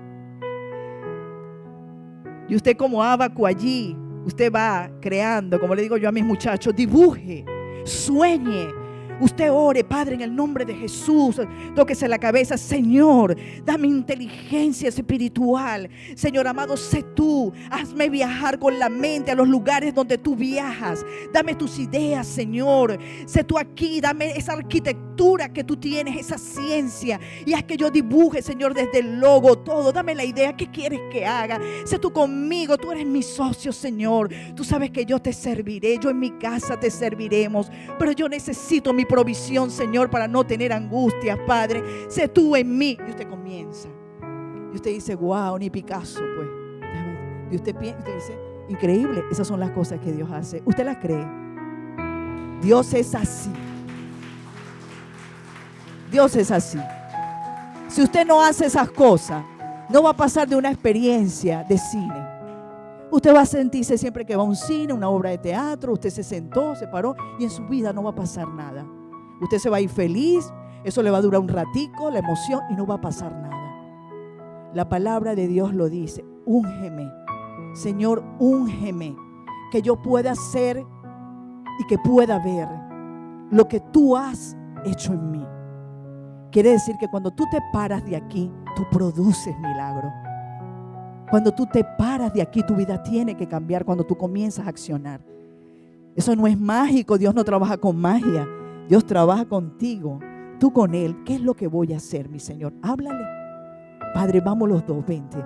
Y usted como Abacu allí, usted va creando, como le digo yo a mis muchachos, dibuje, sueñe. Usted ore, Padre, en el nombre de Jesús. Tóquese la cabeza, Señor, dame inteligencia espiritual. Señor amado, sé tú. Hazme viajar con la mente a los lugares donde tú viajas. Dame tus ideas, Señor. Sé tú aquí, dame esa arquitectura que tú tienes, esa ciencia. Y haz que yo dibuje, Señor, desde el logo, todo. Dame la idea, ¿qué quieres que haga? Sé tú conmigo, tú eres mi socio, Señor. Tú sabes que yo te serviré, yo en mi casa te serviremos. Pero yo necesito mi provisión, Señor, para no tener angustias, Padre. Sé tú en mí. Y usted comienza. Y usted dice, wow, ni Picasso, pues. Y usted dice, increíble. Esas son las cosas que Dios hace. ¿Usted las cree? Dios es así. Dios es así. Si usted no hace esas cosas, no va a pasar de una experiencia de cine. Usted va a sentirse siempre que va a un cine, una obra de teatro, usted se sentó, se paró y en su vida no va a pasar nada. Usted se va a ir feliz, eso le va a durar un ratico, la emoción, y no va a pasar nada. La palabra de Dios lo dice, úngeme, Señor, úngeme, que yo pueda hacer y que pueda ver lo que tú has hecho en mí. Quiere decir que cuando tú te paras de aquí, tú produces milagro. Cuando tú te paras de aquí, tu vida tiene que cambiar cuando tú comienzas a accionar. Eso no es mágico, Dios no trabaja con magia. Dios trabaja contigo, tú con Él. ¿Qué es lo que voy a hacer, mi Señor? Háblale. Padre, vamos los dos, vente.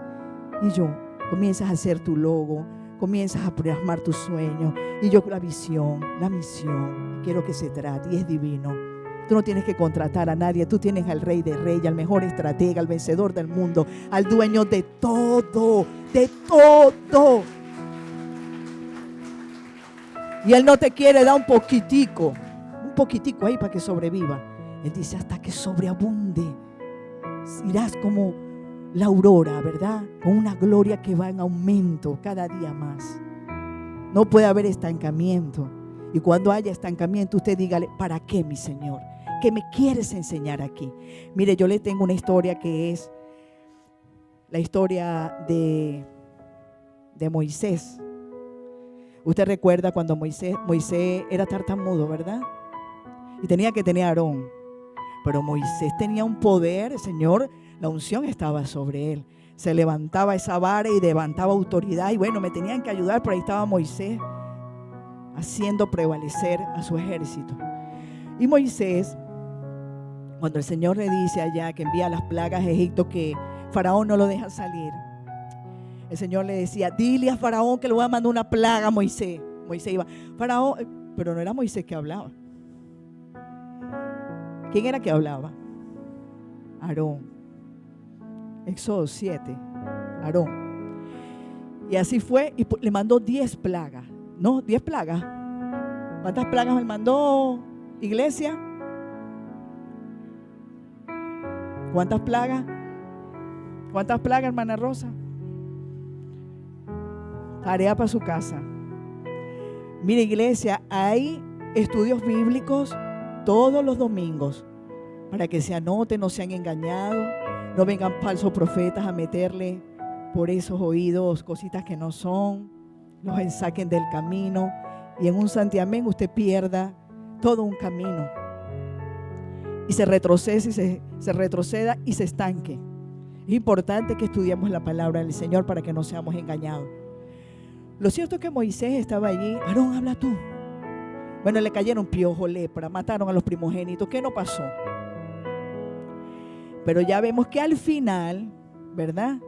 Y yo, comienzas a hacer tu logo, comienzas a plasmar tu sueño. Y yo, la visión, la misión, quiero que se trate, y es divino. Tú no tienes que contratar a nadie, tú tienes al Rey de Reyes, al mejor estratega, al vencedor del mundo, al dueño de todo, de todo. Y Él no te quiere dar un poquitico ahí para que sobreviva. Él dice hasta que sobreabunde. Irás como la aurora, ¿verdad? Con una gloria que va en aumento cada día más. No puede haber estancamiento. Y cuando haya estancamiento, usted dígale, ¿para qué, mi Señor? ¿Qué me quieres enseñar aquí? Mire, yo le tengo una historia que es la historia de Moisés. Usted recuerda cuando Moisés era tartamudo, ¿verdad? Y tenía que tener a Aarón. Pero Moisés tenía un poder, el Señor, la unción estaba sobre él. Se levantaba esa vara y levantaba autoridad. Y bueno, me tenían que ayudar, pero ahí estaba Moisés haciendo prevalecer a su ejército. Y Moisés, cuando el Señor le dice allá que envía las plagas a Egipto, que Faraón no lo deja salir, el Señor le decía, dile a Faraón que le voy a mandar una plaga a Moisés. Moisés iba, Faraón, pero no era Moisés que hablaba. ¿Quién era que hablaba? Aarón. Éxodo 7, Aarón. Y así fue, y le mandó 10 plagas. No, 10 plagas. ¿Cuántas plagas me mandó, iglesia? ¿Cuántas plagas? ¿Cuántas plagas, hermana Rosa? Tarea para su casa. Mire, iglesia, hay estudios bíblicos todos los domingos para que se anoten, no sean engañados, no vengan falsos profetas a meterle por esos oídos cositas que no son, los saquen del camino y en un santiamén usted pierda todo un camino y se retroceda y se estanque. Es importante que estudiemos la palabra del Señor para que no seamos engañados. Lo cierto es que Moisés estaba allí. Aarón, habla tú. Bueno, le cayeron piojos, lepra, mataron a los primogénitos. ¿Qué no pasó? Pero ya vemos que al final, ¿verdad?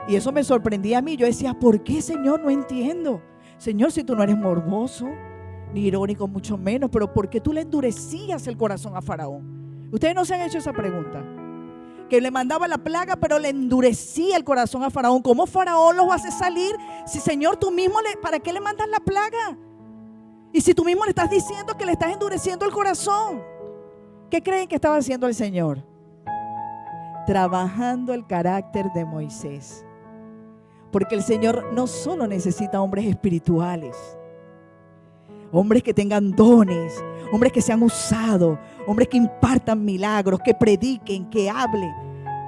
Y eso me sorprendía a mí. Yo decía, ¿por qué, Señor? No entiendo. Señor, si tú no eres morboso, ni irónico, mucho menos, pero ¿por qué tú le endurecías el corazón a Faraón? Ustedes no se han hecho esa pregunta. Que le mandaba la plaga, pero le endurecía el corazón a Faraón. ¿Cómo Faraón los hace salir? Si, Señor, tú mismo, ¿para qué le mandas la plaga? Y si tú mismo le estás diciendo que le estás endureciendo el corazón. ¿Qué creen que estaba haciendo el Señor? Trabajando el carácter de Moisés. Porque el Señor no solo necesita hombres espirituales, hombres que tengan dones, hombres que sean usados, hombres que impartan milagros, que prediquen, que hablen.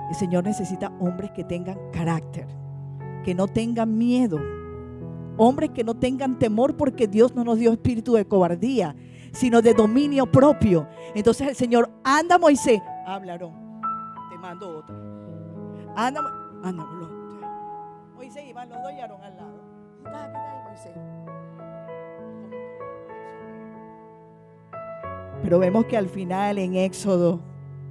El Señor necesita hombres que tengan carácter, que no tengan miedo, hombres que no tengan temor, porque Dios no nos dio espíritu de cobardía, sino de dominio propio. Entonces el Señor, anda Moisés, habla Aarón, te mando otra. Anda Moisés, y van los dos y Aarón al lado. ¿Qué tal, Moisés? Pero vemos que al final en Éxodo,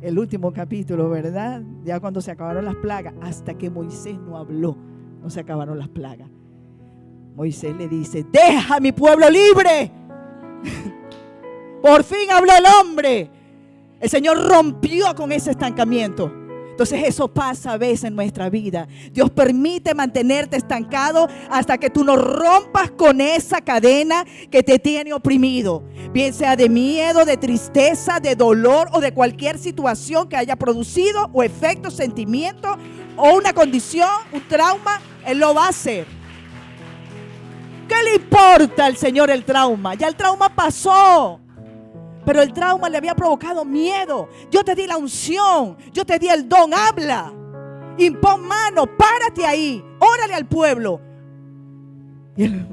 el último capítulo, ¿verdad? Ya cuando se acabaron las plagas, hasta que Moisés no habló, no se acabaron las plagas. Moisés le dice, deja a mi pueblo libre. Por fin habló el hombre. El Señor rompió con ese estancamiento. Entonces eso pasa a veces en nuestra vida. Dios permite mantenerte estancado hasta que tú no rompas con esa cadena que te tiene oprimido. Bien sea de miedo, de tristeza, de dolor o de cualquier situación que haya producido o efecto, sentimiento o una condición, un trauma, Él lo va a hacer. ¿Qué le importa al Señor el trauma? Ya el trauma pasó. Pero el trauma le había provocado miedo. Yo te di la unción, yo te di el don, habla, impón mano, párate ahí, órale al pueblo. Y él,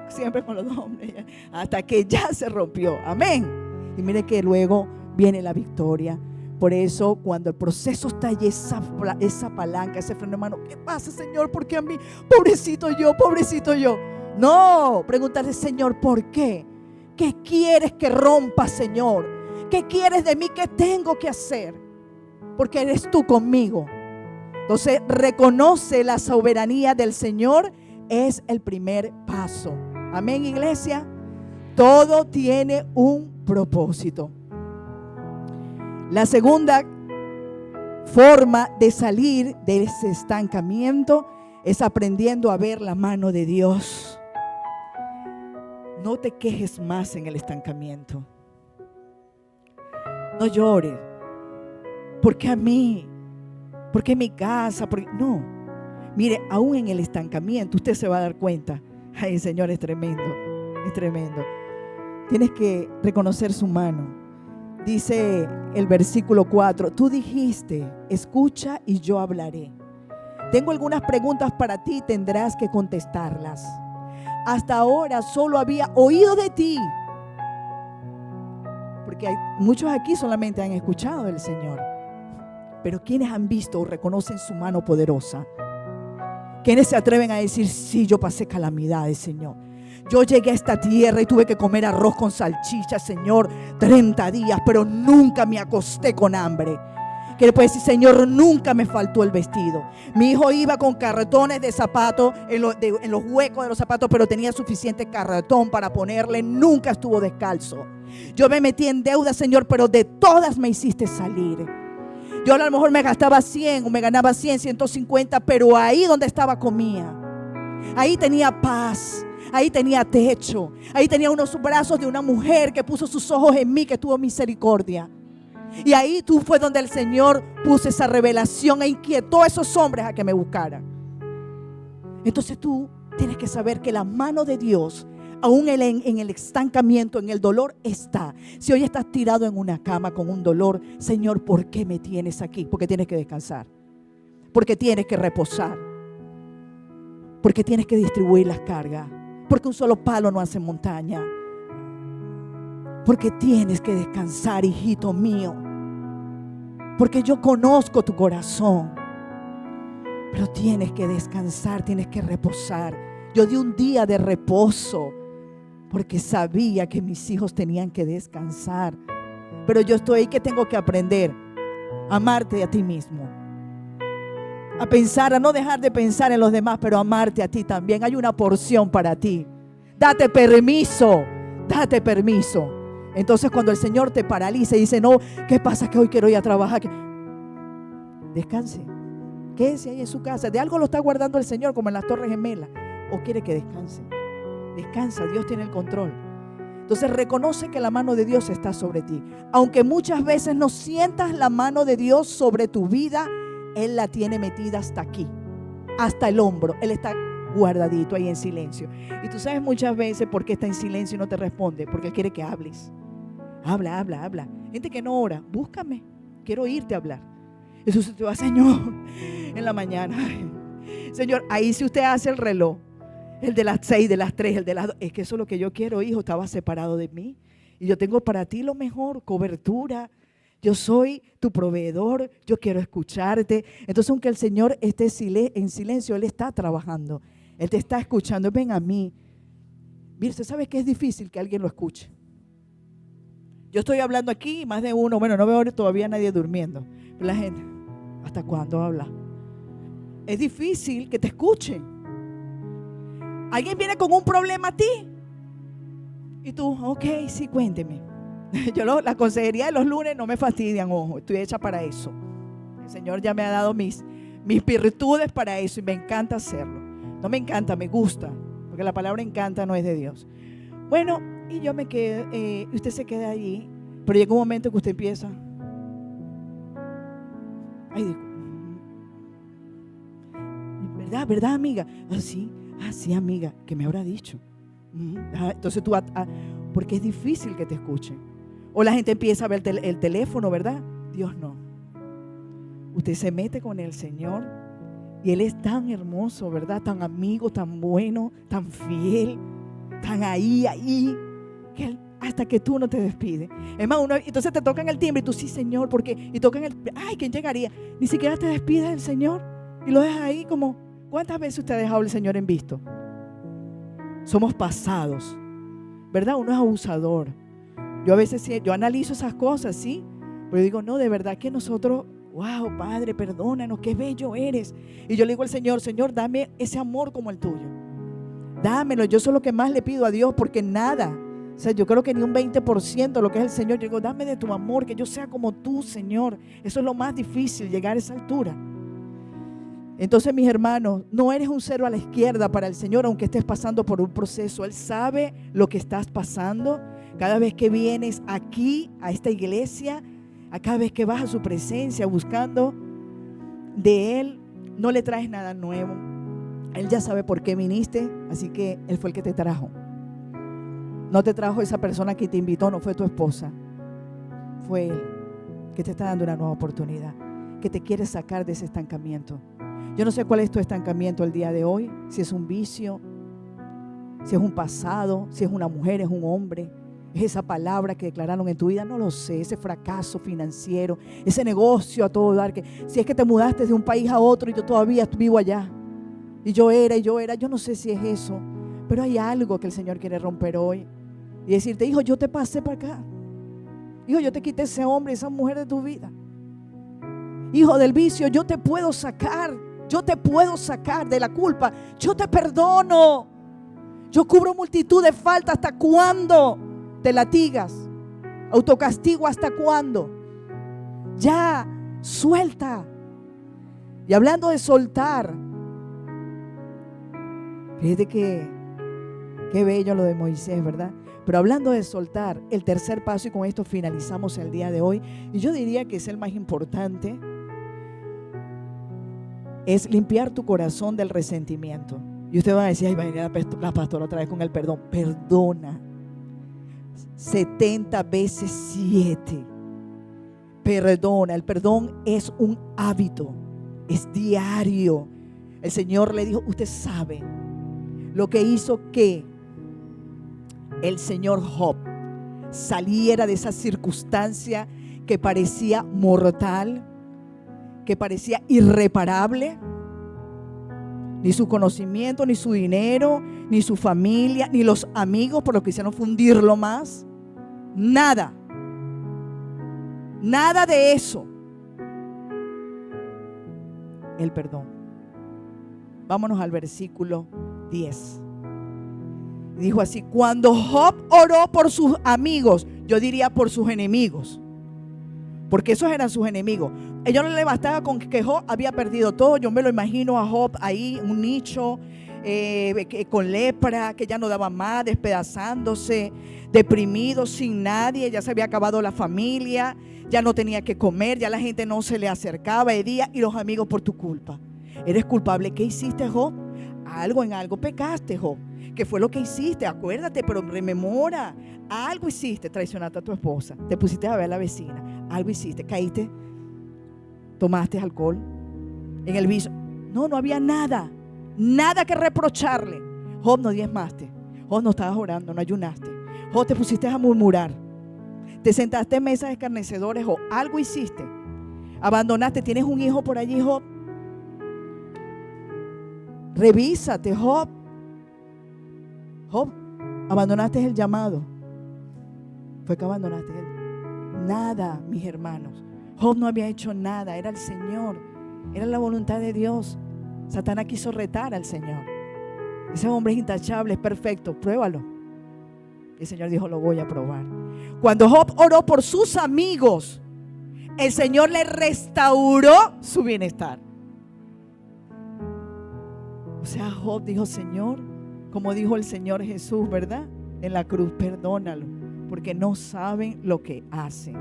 siempre con los hombres, hasta que ya se rompió, amén. Y mire que luego viene la victoria. Por eso cuando el proceso está allí, esa palanca, ese freno, hermano, ¿qué pasa, Señor? ¿Por qué a mí? Pobrecito yo, pobrecito yo. No, pregúntale, Señor, ¿por qué? ¿Qué quieres que rompa, Señor? ¿Qué quieres de mí? ¿Qué tengo que hacer? Porque eres tú conmigo. Entonces, reconoce la soberanía del Señor. Es el primer paso. Amén, iglesia. Todo tiene un propósito. La segunda forma de salir de ese estancamiento es aprendiendo a ver la mano de Dios. No te quejes más en el estancamiento. No llores. ¿Por qué a mí? ¿Por qué en mi casa? No. Mire, aún en el estancamiento usted se va a dar cuenta. Ay, Señor, es tremendo. Es tremendo. Tienes que reconocer su mano. Dice el versículo 4. Tú dijiste, escucha y yo hablaré. Tengo algunas preguntas para ti, tendrás que contestarlas. Hasta ahora solo había oído de ti. Porque muchos aquí solamente han escuchado del Señor. Pero ¿quiénes han visto o reconocen su mano poderosa? ¿Quiénes se atreven a decir, sí, yo pasé calamidades, Señor? Yo llegué a esta tierra y tuve que comer arroz con salchicha, Señor, 30 días, pero nunca me acosté con hambre. Que le puede decir, Señor, nunca me faltó el vestido. Mi hijo iba con cartones de zapatos en los huecos de los zapatos, pero tenía suficiente cartón para ponerle. Nunca estuvo descalzo. Yo me metí en deuda, Señor, pero de todas me hiciste salir. Yo a lo mejor me gastaba 100 o me ganaba 100, 150, pero ahí donde estaba comía. Ahí tenía paz. Ahí tenía techo. Ahí tenía unos brazos de una mujer que puso sus ojos en mí, que tuvo misericordia. Y ahí tú fue donde el Señor puso esa revelación e inquietó a esos hombres a que me buscaran. Entonces tú tienes que saber que la mano de Dios, aún en el estancamiento, en el dolor está. Si hoy estás tirado en una cama con un dolor, Señor, ¿por qué me tienes aquí? Porque tienes que descansar. Porque tienes que reposar. Porque tienes que distribuir las cargas. Porque un solo palo no hace montaña. Porque tienes que descansar, hijito mío. Porque yo conozco tu corazón. Pero tienes que descansar, tienes que reposar. Yo di un día de reposo porque sabía que mis hijos tenían que descansar. Pero yo estoy ahí que tengo que aprender a amarte a ti mismo. A pensar, a no dejar de pensar en los demás, pero amarte a ti también. Hay una porción para ti. Date permiso, date permiso. Entonces cuando el Señor te paraliza y dice, no, ¿qué pasa? Que hoy quiero ir a trabajar. Descanse. Quédese ahí en su casa. De algo lo está guardando el Señor, como en las Torres Gemelas. ¿O quiere que descanse? Descansa, Dios tiene el control. Entonces reconoce que la mano de Dios está sobre ti. Aunque muchas veces no sientas la mano de Dios sobre tu vida, Él la tiene metida hasta aquí, hasta el hombro. Él está guardadito ahí en silencio. Y tú sabes muchas veces por qué está en silencio y no te responde. Porque Él quiere que hables. Habla, habla, habla. Gente que no ora, búscame, quiero oírte hablar. Entonces te va, Señor, en la mañana. Señor, ahí si usted hace el reloj, el de las 6, de las 3, el de las 2, es que eso es lo que yo quiero, hijo. Estaba separado de mí y yo tengo para ti lo mejor, cobertura. Yo soy tu proveedor, yo quiero escucharte. Entonces, aunque el Señor esté en silencio, Él está trabajando. Él te está escuchando. Ven a mí. Mire, usted sabe que es difícil que alguien lo escuche. Yo estoy hablando aquí y más de uno, bueno, no veo todavía a nadie durmiendo. Pero la gente, ¿hasta cuándo habla? Es difícil que te escuchen. Alguien viene con un problema a ti. Y tú, ok, sí, cuénteme. La consejería de los lunes no me fastidian, ojo, estoy hecha para eso. El Señor ya me ha dado mis virtudes para eso y me encanta hacerlo. No me encanta, me gusta, porque la palabra encanta no es de Dios. Bueno, y yo me quedo, usted se queda allí, pero llega un momento que usted empieza. Ay, ¿verdad, amiga? Sí, amiga, ¿qué me habrá dicho? Entonces tú, porque es difícil que te escuchen. O la gente empieza a ver el teléfono, ¿verdad? Dios no. Usted se mete con el Señor y Él es tan hermoso, ¿verdad? Tan amigo, tan bueno, tan fiel, tan ahí, que Él, hasta que tú no te despides. Es más, entonces te tocan el timbre y tú, sí, Señor, porque, y tocan ay, ¿quién llegaría? Ni siquiera te despides del Señor y lo dejas ahí como, ¿cuántas veces usted ha dejado al Señor en visto? Somos pasados. ¿verdad? Uno es abusador. Yo a veces, yo analizo esas cosas, ¿sí? Pero digo, no, de verdad que nosotros, wow, Padre, perdónanos, qué bello eres. Y yo le digo al Señor, Señor, dame ese amor como el tuyo. Dámelo, yo eso es lo que más le pido a Dios, porque nada, o sea, yo creo que ni un 20% de lo que es el Señor. Yo digo, dame de tu amor, que yo sea como tú, Señor. Eso es lo más difícil, llegar a esa altura. Entonces, mis hermanos, no eres un cero a la izquierda para el Señor, aunque estés pasando por un proceso. Él sabe lo que estás pasando. Cada vez que vienes aquí, a esta iglesia, a cada vez que vas a su presencia buscando de Él, no le traes nada nuevo. Él ya sabe por qué viniste, así que Él fue el que te trajo. No te trajo esa persona que te invitó, no fue tu esposa. Fue Él que te está dando una nueva oportunidad, que te quiere sacar de ese estancamiento. Yo no sé cuál es tu estancamiento el día de hoy, si es un vicio, si es un pasado, si es una mujer, es un hombre, es esa palabra que declararon en tu vida, no lo sé, ese fracaso financiero, ese negocio a todo dar, que si es que te mudaste de un país a otro y yo todavía vivo allá, y yo no sé si es eso, pero hay algo que el Señor quiere romper hoy y decirte, hijo, yo te pasé para acá, hijo, yo te quité ese hombre, esa mujer de tu vida, hijo del vicio, yo te puedo sacar. Yo te puedo sacar de la culpa. Yo te perdono. Yo cubro multitud de faltas. ¿Hasta cuándo te latigas? Autocastigo, ¿hasta cuándo? Ya, suelta. Y hablando de soltar, fíjate que qué bello lo de Moisés, ¿verdad? Pero hablando de soltar, el tercer paso, y con esto finalizamos el día de hoy, y yo diría que es el más importante, es limpiar tu corazón del resentimiento. Y usted va a decir, ay, va a venir la pastora otra vez con el perdón. Perdona 70 veces 7. Perdona. El perdón es un hábito, es diario. El Señor le dijo, usted sabe lo que hizo que el señor Job saliera de esa circunstancia que parecía mortal, que parecía irreparable. Ni su conocimiento, ni su dinero, ni su familia, ni los amigos por lo que hicieron fundirlo más. Nada. Nada de eso. El perdón. Vámonos al versículo 10. Dijo así, cuando Job oró por sus amigos, yo diría por sus enemigos, porque esos eran sus enemigos. Ellos no le bastaba con que Job había perdido todo. Yo me lo imagino a Job ahí en un nicho, con lepra, que ya no daba más, despedazándose, deprimido, sin nadie. Ya se había acabado la familia, ya no tenía que comer, ya la gente no se le acercaba de día, y los amigos por tu culpa. Eres culpable. ¿Qué hiciste, Job? En algo pecaste, Job. ¿Qué fue lo que hiciste? Acuérdate, pero rememora. Algo hiciste, traicionaste a tu esposa, te pusiste a ver a la vecina, algo hiciste, caíste, tomaste alcohol, en el vicio. No había nada que reprocharle. Job, no diezmaste. Job, no estabas orando, no ayunaste. Job, te pusiste a murmurar, te sentaste en mesas de escarnecedores. Job, algo hiciste, abandonaste. Tienes un hijo por allí, Job. Revísate, Job. Job, abandonaste el llamado. Fue que abandonaste él. Nada, mis hermanos. Job no había hecho nada, era el Señor, era la voluntad de Dios. Satanás quiso retar al Señor. Ese hombre es intachable, es perfecto, pruébalo. El Señor dijo, lo voy a probar. Cuando Job oró por sus amigos, el Señor le restauró su bienestar. O sea, Job dijo, Señor, como dijo el Señor Jesús, ¿verdad? En la cruz, perdónalo, porque no saben lo que hacen.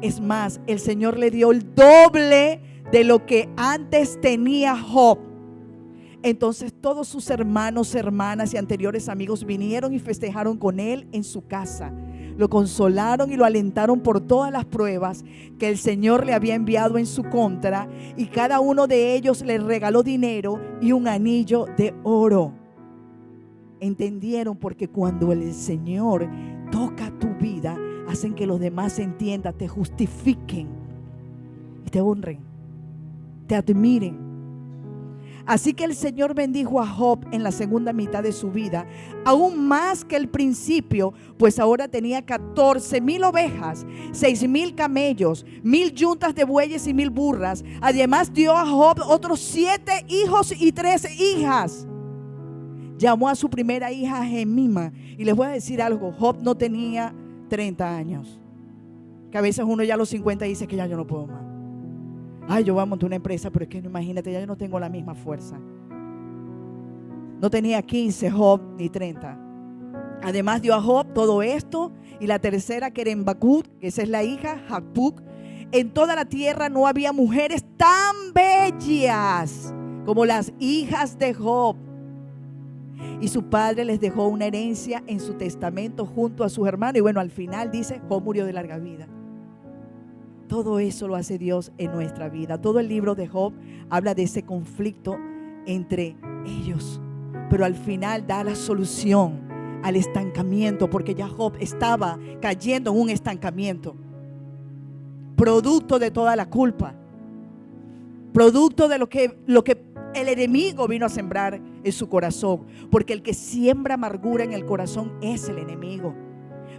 Es más, el Señor le dio el doble de lo que antes tenía Job. Entonces todos sus hermanos, hermanas y anteriores amigos vinieron y festejaron con él en su casa. Lo consolaron y lo alentaron por todas las pruebas que el Señor le había enviado en su contra, y cada uno de ellos le regaló dinero y un anillo de oro. Entendieron, porque cuando el Señor toca tu vida, hacen que los demás entiendan, te justifiquen y te honren, te admiren. Así que el Señor bendijo a Job en la segunda mitad de su vida, aún más que el principio, pues ahora tenía 14,000 ovejas, 6,000 camellos, 1,000 yuntas de bueyes y 1,000 burras. Además dio a Job otros 7 hijos y 3 hijas. Llamó a su primera hija Gemima. Y les voy a decir algo, Job no tenía 30 años. Que a veces uno ya a los 50 dice que ya yo no puedo más. Ay, yo voy a montar una empresa, pero es que imagínate, ya yo no tengo la misma fuerza. No tenía 15 Job ni 30. Además dio a Job todo esto, y la tercera, que era Embacud, que esa es la hija, Jacbuc. En toda la tierra no había mujeres tan bellas como las hijas de Job. Y su padre les dejó una herencia en su testamento junto a sus hermanos. Y bueno, al final dice, Job murió de larga vida. Todo eso lo hace Dios en nuestra vida. Todo el libro de Job habla de ese conflicto entre ellos, pero al final da la solución al estancamiento, porque ya Job estaba cayendo en un estancamiento, producto de toda la culpa, producto de lo que el enemigo vino a sembrar en su corazón, porque el que siembra amargura en el corazón es el enemigo.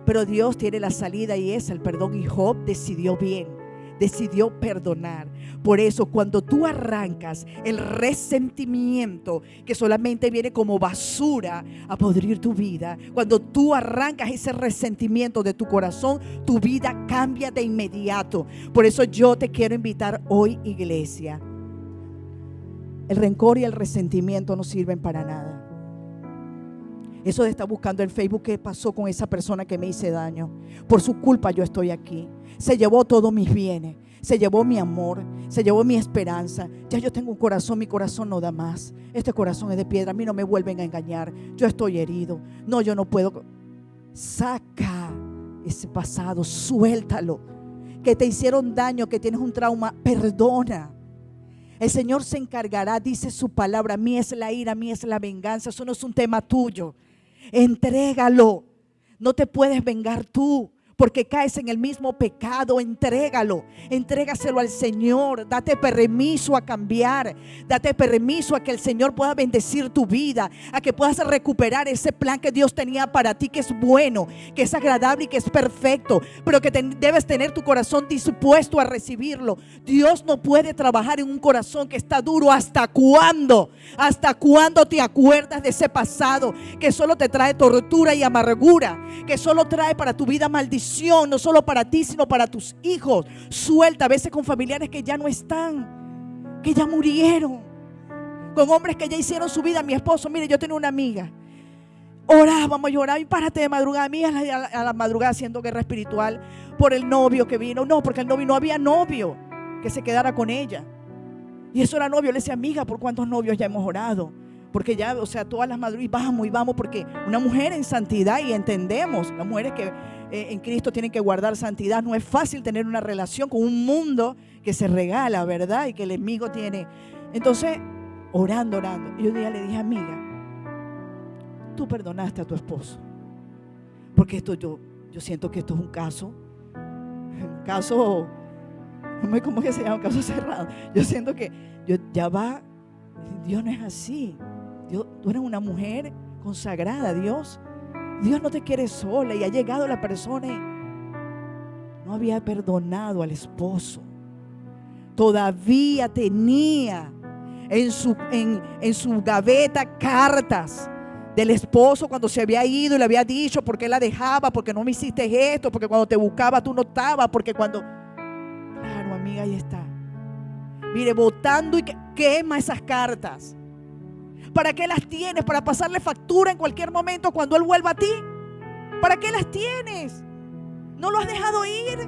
Pero Dios tiene la salida, y es el perdón, y Job decidió bien. Decidió perdonar. Por eso, cuando tú arrancas el resentimiento que solamente viene como basura a podrir tu vida, cuando tú arrancas ese resentimiento de tu corazón, tu vida cambia de inmediato. Por eso yo te quiero invitar hoy, iglesia. El rencor y el resentimiento no sirven para nada. Eso de estar buscando en Facebook qué pasó con esa persona que me hice daño. Por su culpa yo estoy aquí. Se llevó todos mis bienes, se llevó mi amor, se llevó mi esperanza. Ya yo tengo un corazón, mi corazón no da más. Este corazón es de piedra, a mí no me vuelven a engañar. Yo estoy herido. No, yo no puedo. Saca ese pasado, suéltalo. Que te hicieron daño, que tienes un trauma, perdona. El Señor se encargará, dice su palabra. A mí es la ira, a mí es la venganza. Eso no es un tema tuyo. Entrégalo. No te puedes vengar tú, porque caes en el mismo pecado. Entrégalo, entrégaselo al Señor. Date permiso a cambiar. Date permiso a que el Señor pueda bendecir tu vida, a que puedas recuperar ese plan que Dios tenía para ti, que es bueno, que es agradable y que es perfecto, pero que debes tener tu corazón dispuesto a recibirlo. Dios no puede trabajar en un corazón que está duro. ¿Hasta cuándo? ¿Hasta cuándo te acuerdas de ese pasado que solo te trae tortura y amargura, que solo trae para tu vida maldición? No solo para ti, sino para tus hijos. Suelta, a veces con familiares que ya no están, que ya murieron, con hombres que ya hicieron su vida. Mi esposo, mire, yo tenía una amiga, orábamos, lloraba y párate de madrugada. A la madrugada haciendo guerra espiritual por el novio que vino. No, porque el novio, no había novio que se quedara con ella, y eso era novio. Le decía, amiga, ¿por cuántos novios ya hemos orado? Porque ya, o sea, todas las madrugadas y vamos, porque una mujer en santidad, y entendemos, las mujeres que en Cristo tienen que guardar santidad. No es fácil tener una relación con un mundo que se regala, ¿verdad? Y que el enemigo tiene. Entonces, orando. Y un día le dije, amiga, tú perdonaste a tu esposo, porque esto yo siento que esto es un caso, ¿cómo es que se llama? Un caso cerrado. Yo siento que ya va. Dios no es así. Tú eres una mujer consagrada a Dios. Dios no te quiere sola, y ha llegado la persona y no había perdonado al esposo. Todavía tenía en su gaveta cartas del esposo cuando se había ido, y le había dicho por qué la dejaba, porque no me hiciste esto, porque cuando te buscaba tú no estabas, porque cuando... Claro, amiga, ahí está. Mire, votando y quema esas cartas. ¿Para qué las tienes? ¿Para pasarle factura en cualquier momento cuando Él vuelva a ti? ¿Para qué las tienes? ¿No lo has dejado ir?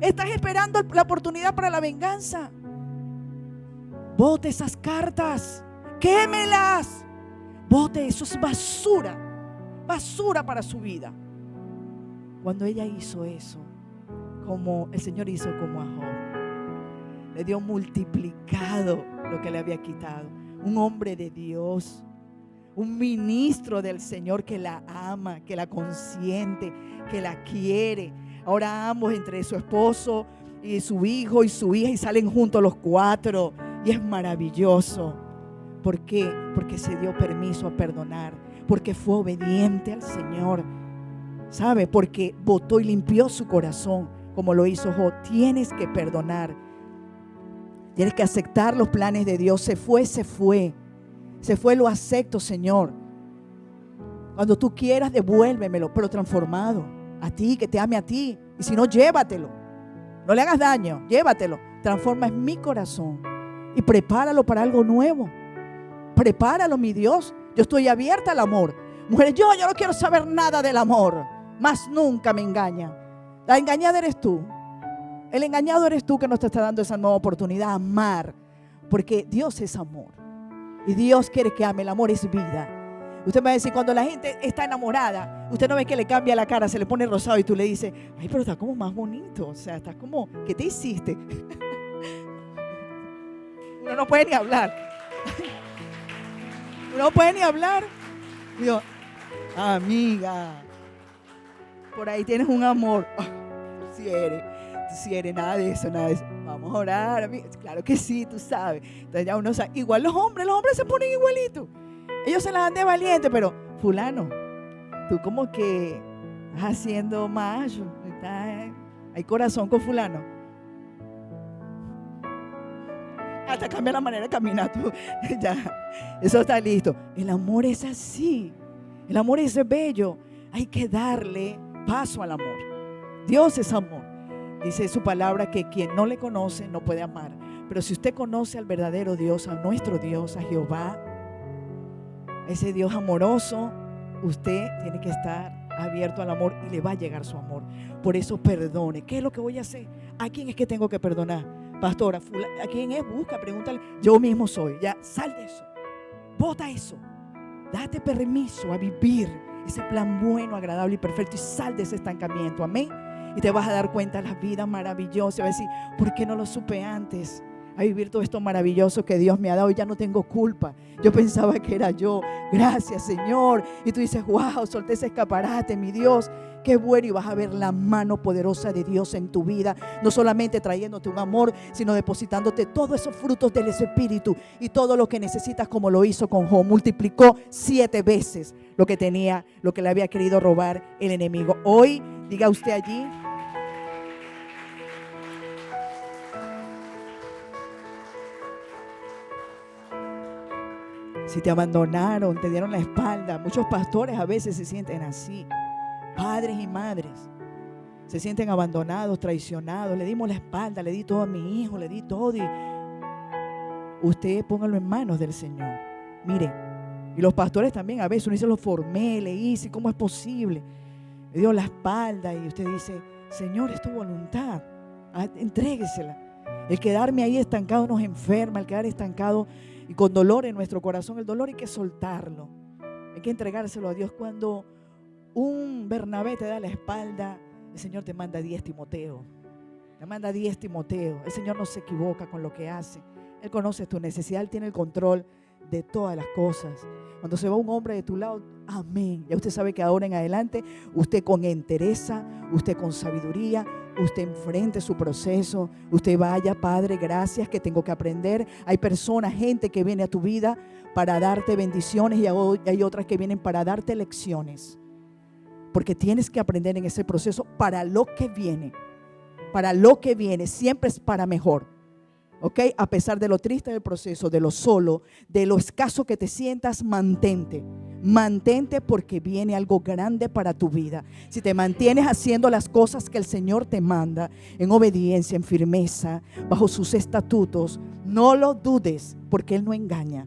¿Estás esperando la oportunidad para la venganza? Bote esas cartas, quémelas. Bote, eso es basura. Basura para su vida. Cuando ella hizo eso, como el Señor hizo como a Job, le dio multiplicado lo que le había quitado. Un hombre de Dios, un ministro del Señor que la ama, que la consiente, que la quiere. Ahora ambos, entre su esposo y su hijo y su hija, y salen juntos los 4, y es maravilloso. ¿Por qué? Porque se dio permiso a perdonar, porque fue obediente al Señor. ¿Sabe? Porque votó y limpió su corazón, como lo hizo Job. Tienes que perdonar. Tienes que aceptar los planes de Dios. Se fue, lo acepto, Señor. Cuando tú quieras, devuélvemelo, pero transformado. A ti, que te ame a ti. Y si no, llévatelo. No le hagas daño, llévatelo. Transforma en mi corazón y prepáralo para algo nuevo. Prepáralo, mi Dios. Yo estoy abierta al amor. Mujeres, yo no quiero saber nada del amor. Más nunca me engaña. La engañada eres tú. El engañado eres tú, que nos te está dando esa nueva oportunidad a amar. Porque Dios es amor. Y Dios quiere que ame. El amor es vida. Usted me va a decir, cuando la gente está enamorada, usted no ve que le cambia la cara, se le pone rosado y tú le dices, ay, pero está como más bonito. O sea, está como, ¿qué te hiciste? Uno no puede ni hablar. Uno no puede ni hablar. Digo, amiga, por ahí tienes un amor. Si eres, nada de eso. Vamos a orar, amiga. Claro que sí, tú sabes. Entonces ya uno sabe. Igual los hombres se ponen igualitos. Ellos se las dan de valiente, pero fulano, tú como que estás haciendo macho. Hay corazón con fulano. Hasta cambia la manera de caminar tú. Ya, eso está listo. El amor es así. El amor es bello. Hay que darle paso al amor. Dios es amor. Dice su palabra que quien no le conoce no puede amar. Pero si usted conoce al verdadero Dios, a nuestro Dios, a Jehová, ese Dios amoroso, usted tiene que estar abierto al amor y le va a llegar su amor. Por eso perdone. ¿Qué es lo que voy a hacer? ¿A quién es que tengo que perdonar? Pastora, ¿a quién es? Busca, pregúntale. Yo mismo soy. Ya, sal de eso. Bota eso. Date permiso a vivir ese plan bueno, agradable y perfecto y sal de ese estancamiento. Amén. Y te vas a dar cuenta de la vida maravillosa. Vas a decir, ¿por qué no lo supe antes? A vivir todo esto maravilloso que Dios me ha dado y ya no tengo culpa. Yo pensaba que era yo. Gracias, Señor. Y tú dices, wow, solté ese escaparate, mi Dios. Qué bueno. Y vas a ver la mano poderosa de Dios en tu vida. No solamente trayéndote un amor, sino depositándote todos esos frutos del Espíritu. Y todo lo que necesitas, como lo hizo con Job. Multiplicó 7 veces lo que tenía, lo que le había querido robar el enemigo. Hoy, diga usted allí. Si te abandonaron, te dieron la espalda. Muchos pastores a veces se sienten así. Padres y madres se sienten abandonados, traicionados. Le dimos la espalda, le di todo a mi hijo, le di todo. Y usted póngalo en manos del Señor. Mire, y los pastores también a veces uno dice, lo formé, le hice, ¿cómo es posible? Le dio la espalda y usted dice, Señor, es tu voluntad. Entréguesela. El quedarme ahí estancado nos enferma, el quedar estancado y con dolor en nuestro corazón, el dolor hay que soltarlo, hay que entregárselo a Dios. Cuando un Bernabé te da la espalda, el Señor te manda 10 Timoteo, el Señor no se equivoca con lo que hace, Él conoce tu necesidad, Él tiene el control de todas las cosas. Cuando se va un hombre de tu lado, amén, ya usted sabe que ahora en adelante, usted con entereza, usted con sabiduría, usted enfrente su proceso, usted vaya, Padre, gracias que tengo que aprender. Hay personas, gente que viene a tu vida para darte bendiciones y hay otras que vienen para darte lecciones, porque tienes que aprender en ese proceso para lo que viene, siempre es para mejor. ¿Ok? A pesar de lo triste del proceso, de lo solo, de lo escaso que te sientas, mantente porque viene algo grande para tu vida. Si te mantienes haciendo las cosas que el Señor te manda, en obediencia, en firmeza, bajo sus estatutos, no lo dudes, porque Él no engaña.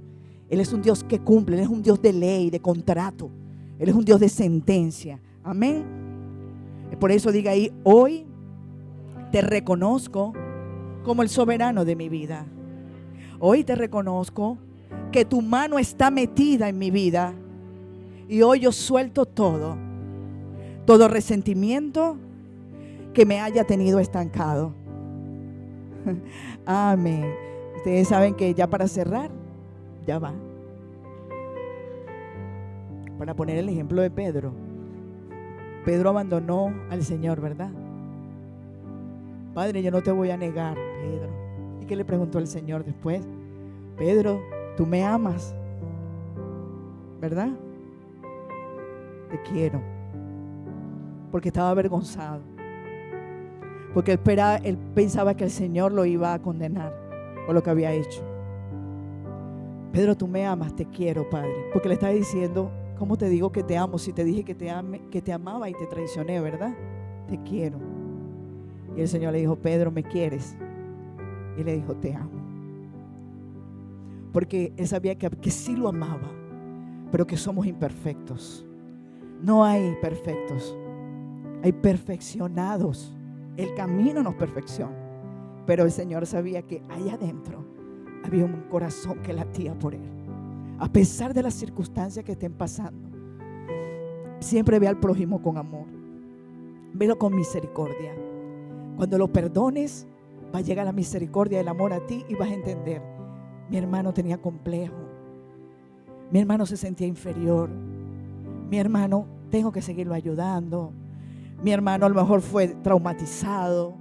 Él es un Dios que cumple, Él es un Dios de ley, de contrato, Él es un Dios de sentencia. Amén. Por eso diga ahí, hoy te reconozco como el soberano de mi vida. Hoy te reconozco que tu mano está metida en mi vida y hoy yo suelto todo resentimiento que me haya tenido estancado. Amén. Ustedes saben que ya para cerrar, ya va. Para poner el ejemplo de Pedro. Pedro abandonó al Señor, ¿verdad? Padre, yo no te voy a negar, Pedro. ¿Y qué le preguntó el Señor después? Pedro, Tú me amas, ¿verdad? Te quiero. Porque estaba avergonzado. Porque él pensaba que el Señor lo iba a condenar por lo que había hecho. Pedro, tú me amas, te quiero, Padre. Porque le estaba diciendo, ¿cómo te digo que te amo si te dije que te amaba y te traicioné, verdad? Te quiero. Y el Señor le dijo, Pedro, ¿me quieres? Y le dijo, te amo. Porque él sabía que sí lo amaba, pero que somos imperfectos. No hay perfectos, hay perfeccionados. El camino nos perfecciona, pero el Señor sabía que allá adentro había un corazón que latía por Él. A pesar de las circunstancias que estén pasando, siempre ve al prójimo con amor, velo con misericordia. Cuando lo perdones, va a llegar la misericordia, el amor a ti, y vas a entender, mi hermano tenía complejo, mi hermano se sentía inferior, mi hermano tengo que seguirlo ayudando, mi hermano a lo mejor fue traumatizado,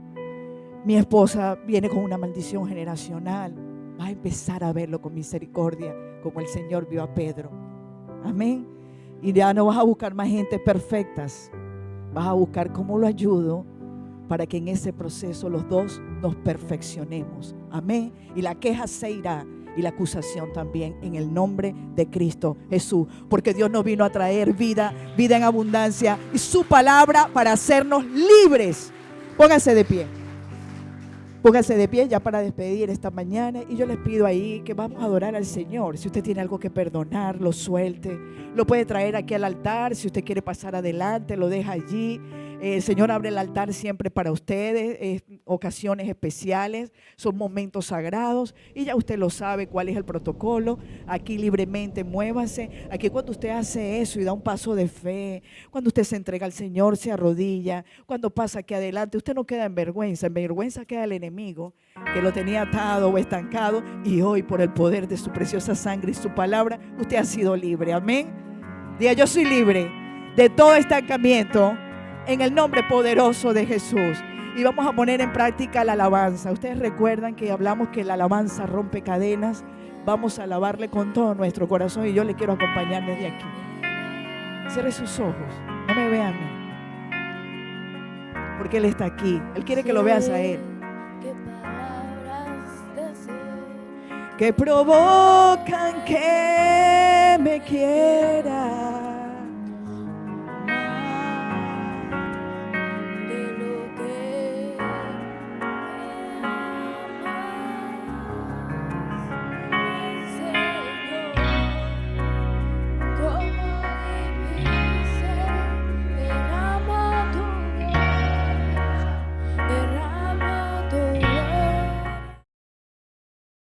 mi esposa viene con una maldición generacional. Va a empezar a verlo con misericordia, como el Señor vio a Pedro. Amén. Y ya no vas a buscar más gente perfectas, vas a buscar cómo lo ayudo para que en ese proceso los dos nos perfeccionemos. Amén. Y la queja se irá y la acusación también, en el nombre de Cristo Jesús, porque Dios nos vino a traer vida en abundancia, y su palabra para hacernos libres. Pónganse de pie. Pónganse de pie ya para despedir esta mañana, y yo les pido ahí que vamos a adorar al Señor. Si usted tiene algo que perdonar, lo suelte, lo puede traer aquí al altar. Si usted quiere pasar adelante, lo deja allí. El Señor abre el altar siempre para ustedes, ocasiones especiales, son momentos sagrados, y ya usted lo sabe cuál es el protocolo. Aquí libremente muévase. Aquí cuando usted hace eso y da un paso de fe, cuando usted se entrega al Señor, se arrodilla, cuando pasa aquí adelante, usted no queda en vergüenza queda el enemigo que lo tenía atado o estancado, y hoy por el poder de su preciosa sangre y su palabra, usted ha sido libre. Amén. Diga, yo soy libre de todo estancamiento en el nombre poderoso de Jesús. Y vamos a poner en práctica la alabanza. Ustedes recuerdan que hablamos que la alabanza rompe cadenas. Vamos a alabarle con todo nuestro corazón, y yo le quiero acompañar desde aquí. Cierre sus ojos, no me vea a mí, porque Él está aquí. Él quiere que lo veas a Él. Que provocan que me quiera.